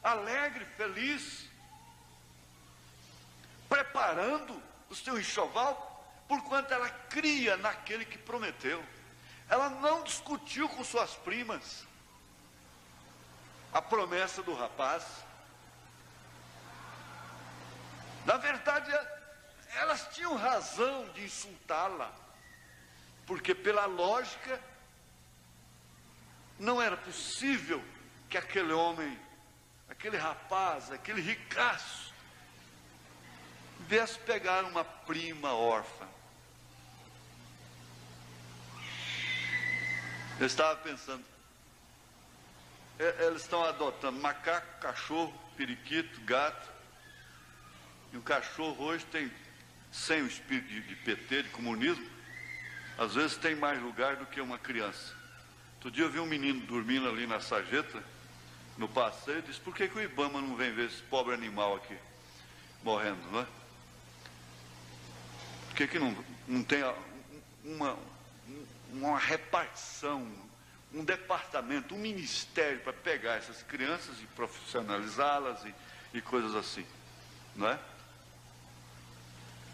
alegre, feliz, preparando o seu enxoval, porquanto ela cria naquele que prometeu. Ela não discutiu com suas primas a promessa do rapaz. Na verdade, elas tinham razão de insultá-la, porque pela lógica não era possível que aquele homem, aquele rapaz, aquele ricaço viesse pegar uma prima órfã. Eu estava pensando, eles estão adotando macaco, cachorro, periquito, gato. E o cachorro hoje tem, sem o espírito de PT, de comunismo, às vezes tem mais lugar do que uma criança. Outro dia eu vi um menino dormindo ali na sarjeta, no passeio, e disse: por que o Ibama não vem ver esse pobre animal aqui, morrendo, não é? Por que não tem uma repartição, um departamento, um ministério para pegar essas crianças e profissionalizá-las e coisas assim, não é?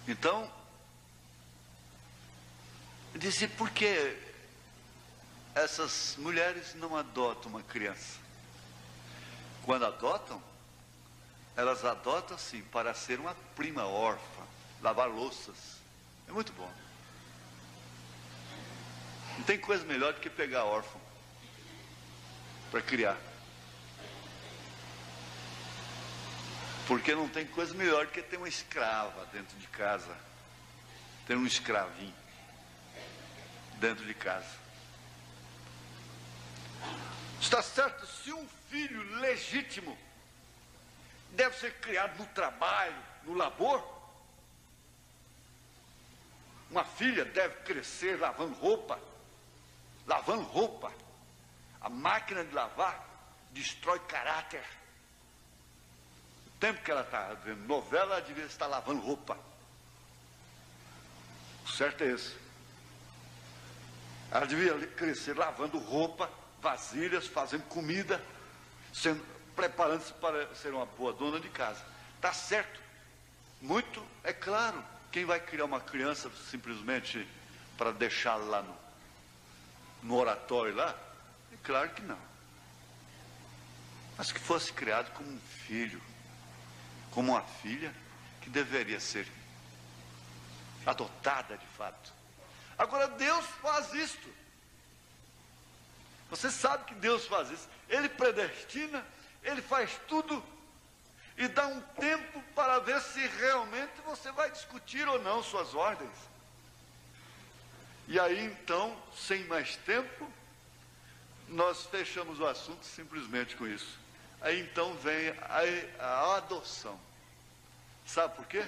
Então, eu disse: por que essas mulheres não adotam uma criança? Quando adotam, elas adotam assim, para ser uma prima órfã, lavar louças. É muito bom. Não tem coisa melhor do que pegar órfão para criar. Porque não tem coisa melhor do que ter uma escrava dentro de casa, ter um escravinho dentro de casa. Está certo, se um filho legítimo deve ser criado no trabalho, no labor, uma filha deve crescer lavando roupa. Lavando roupa. A máquina de lavar destrói caráter. O tempo que ela está vendo novela, ela devia estar lavando roupa. O certo é esse. Ela devia crescer lavando roupa, vasilhas, fazendo comida, preparando-se para ser uma boa dona de casa. Está certo. Muito, é claro. Quem vai criar uma criança simplesmente para deixá-la lá no oratório lá? É claro que não. Mas que fosse criado como um filho, como uma filha, que deveria ser adotada de fato. Agora Deus faz isto. Você sabe que Deus faz isso. Ele predestina, Ele faz tudo e dá um tempo para ver se realmente você vai discutir ou não suas ordens. E aí então, sem mais tempo, nós fechamos o assunto simplesmente com isso. Aí então vem a adoção. Sabe por quê?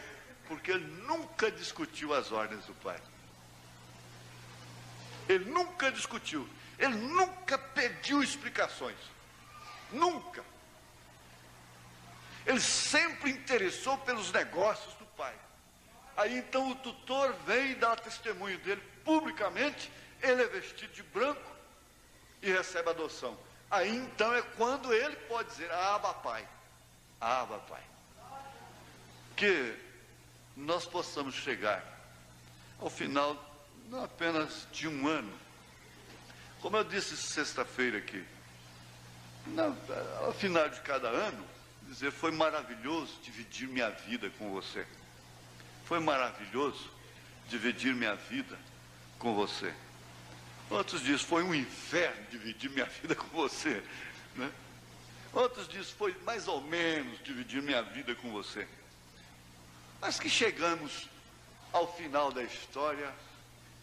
Porque ele nunca discutiu as ordens do Pai. Ele nunca discutiu. Ele nunca pediu explicações. Nunca. Ele sempre interessou pelos negócios do Pai. Aí então o tutor vem e dá testemunho dele publicamente. Ele é vestido de branco e recebe adoção. Aí então é quando ele pode dizer: Abba, Pai. Abba, Pai. Que nós possamos chegar ao final não apenas de um ano. Como eu disse sexta-feira aqui, ao final de cada ano, dizer: foi maravilhoso dividir minha vida com você. Foi maravilhoso dividir minha vida com você. Outros dizem: foi um inferno dividir minha vida com você, né? Outros dizem: foi mais ou menos dividir minha vida com você. Mas que chegamos ao final da história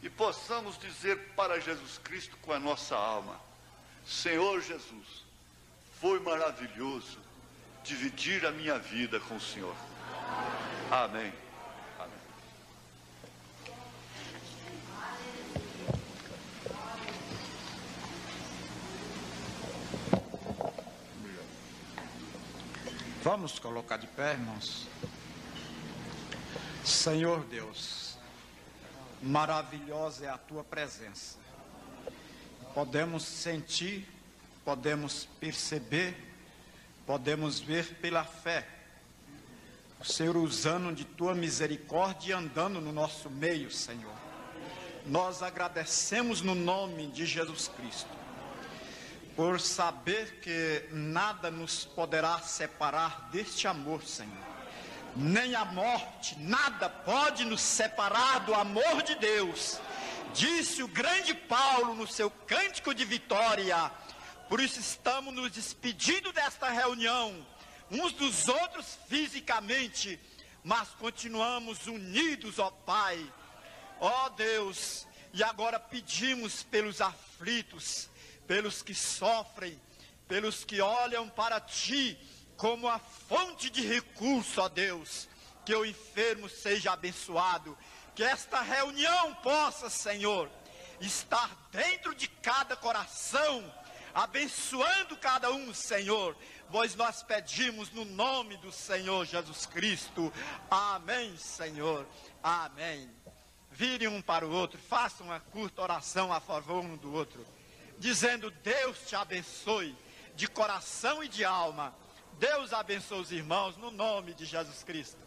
e possamos dizer para Jesus Cristo com a nossa alma: Senhor Jesus, foi maravilhoso dividir a minha vida com o Senhor. Amém. Vamos colocar de pé, irmãos. Senhor Deus, maravilhosa é a tua presença. Podemos sentir, podemos perceber, podemos ver pela fé o Senhor usando de tua misericórdia e andando no nosso meio, Senhor. Nós agradecemos no nome de Jesus Cristo, por saber que nada nos poderá separar deste amor, Senhor. Nem a morte, nada pode nos separar do amor de Deus. Disse o grande Paulo no seu cântico de vitória. Por isso estamos nos despedindo desta reunião, uns dos outros fisicamente, mas continuamos unidos, ó Pai, ó Deus. E agora pedimos pelos aflitos, pelos que sofrem, pelos que olham para Ti como a fonte de recurso, ó Deus, que o enfermo seja abençoado, que esta reunião possa, Senhor, estar dentro de cada coração, abençoando cada um, Senhor, pois nós pedimos no nome do Senhor Jesus Cristo. Amém, Senhor, amém. Virem um para o outro, façam uma curta oração a favor um do outro, dizendo: Deus te abençoe, de coração e de alma. Deus abençoe os irmãos, no nome de Jesus Cristo.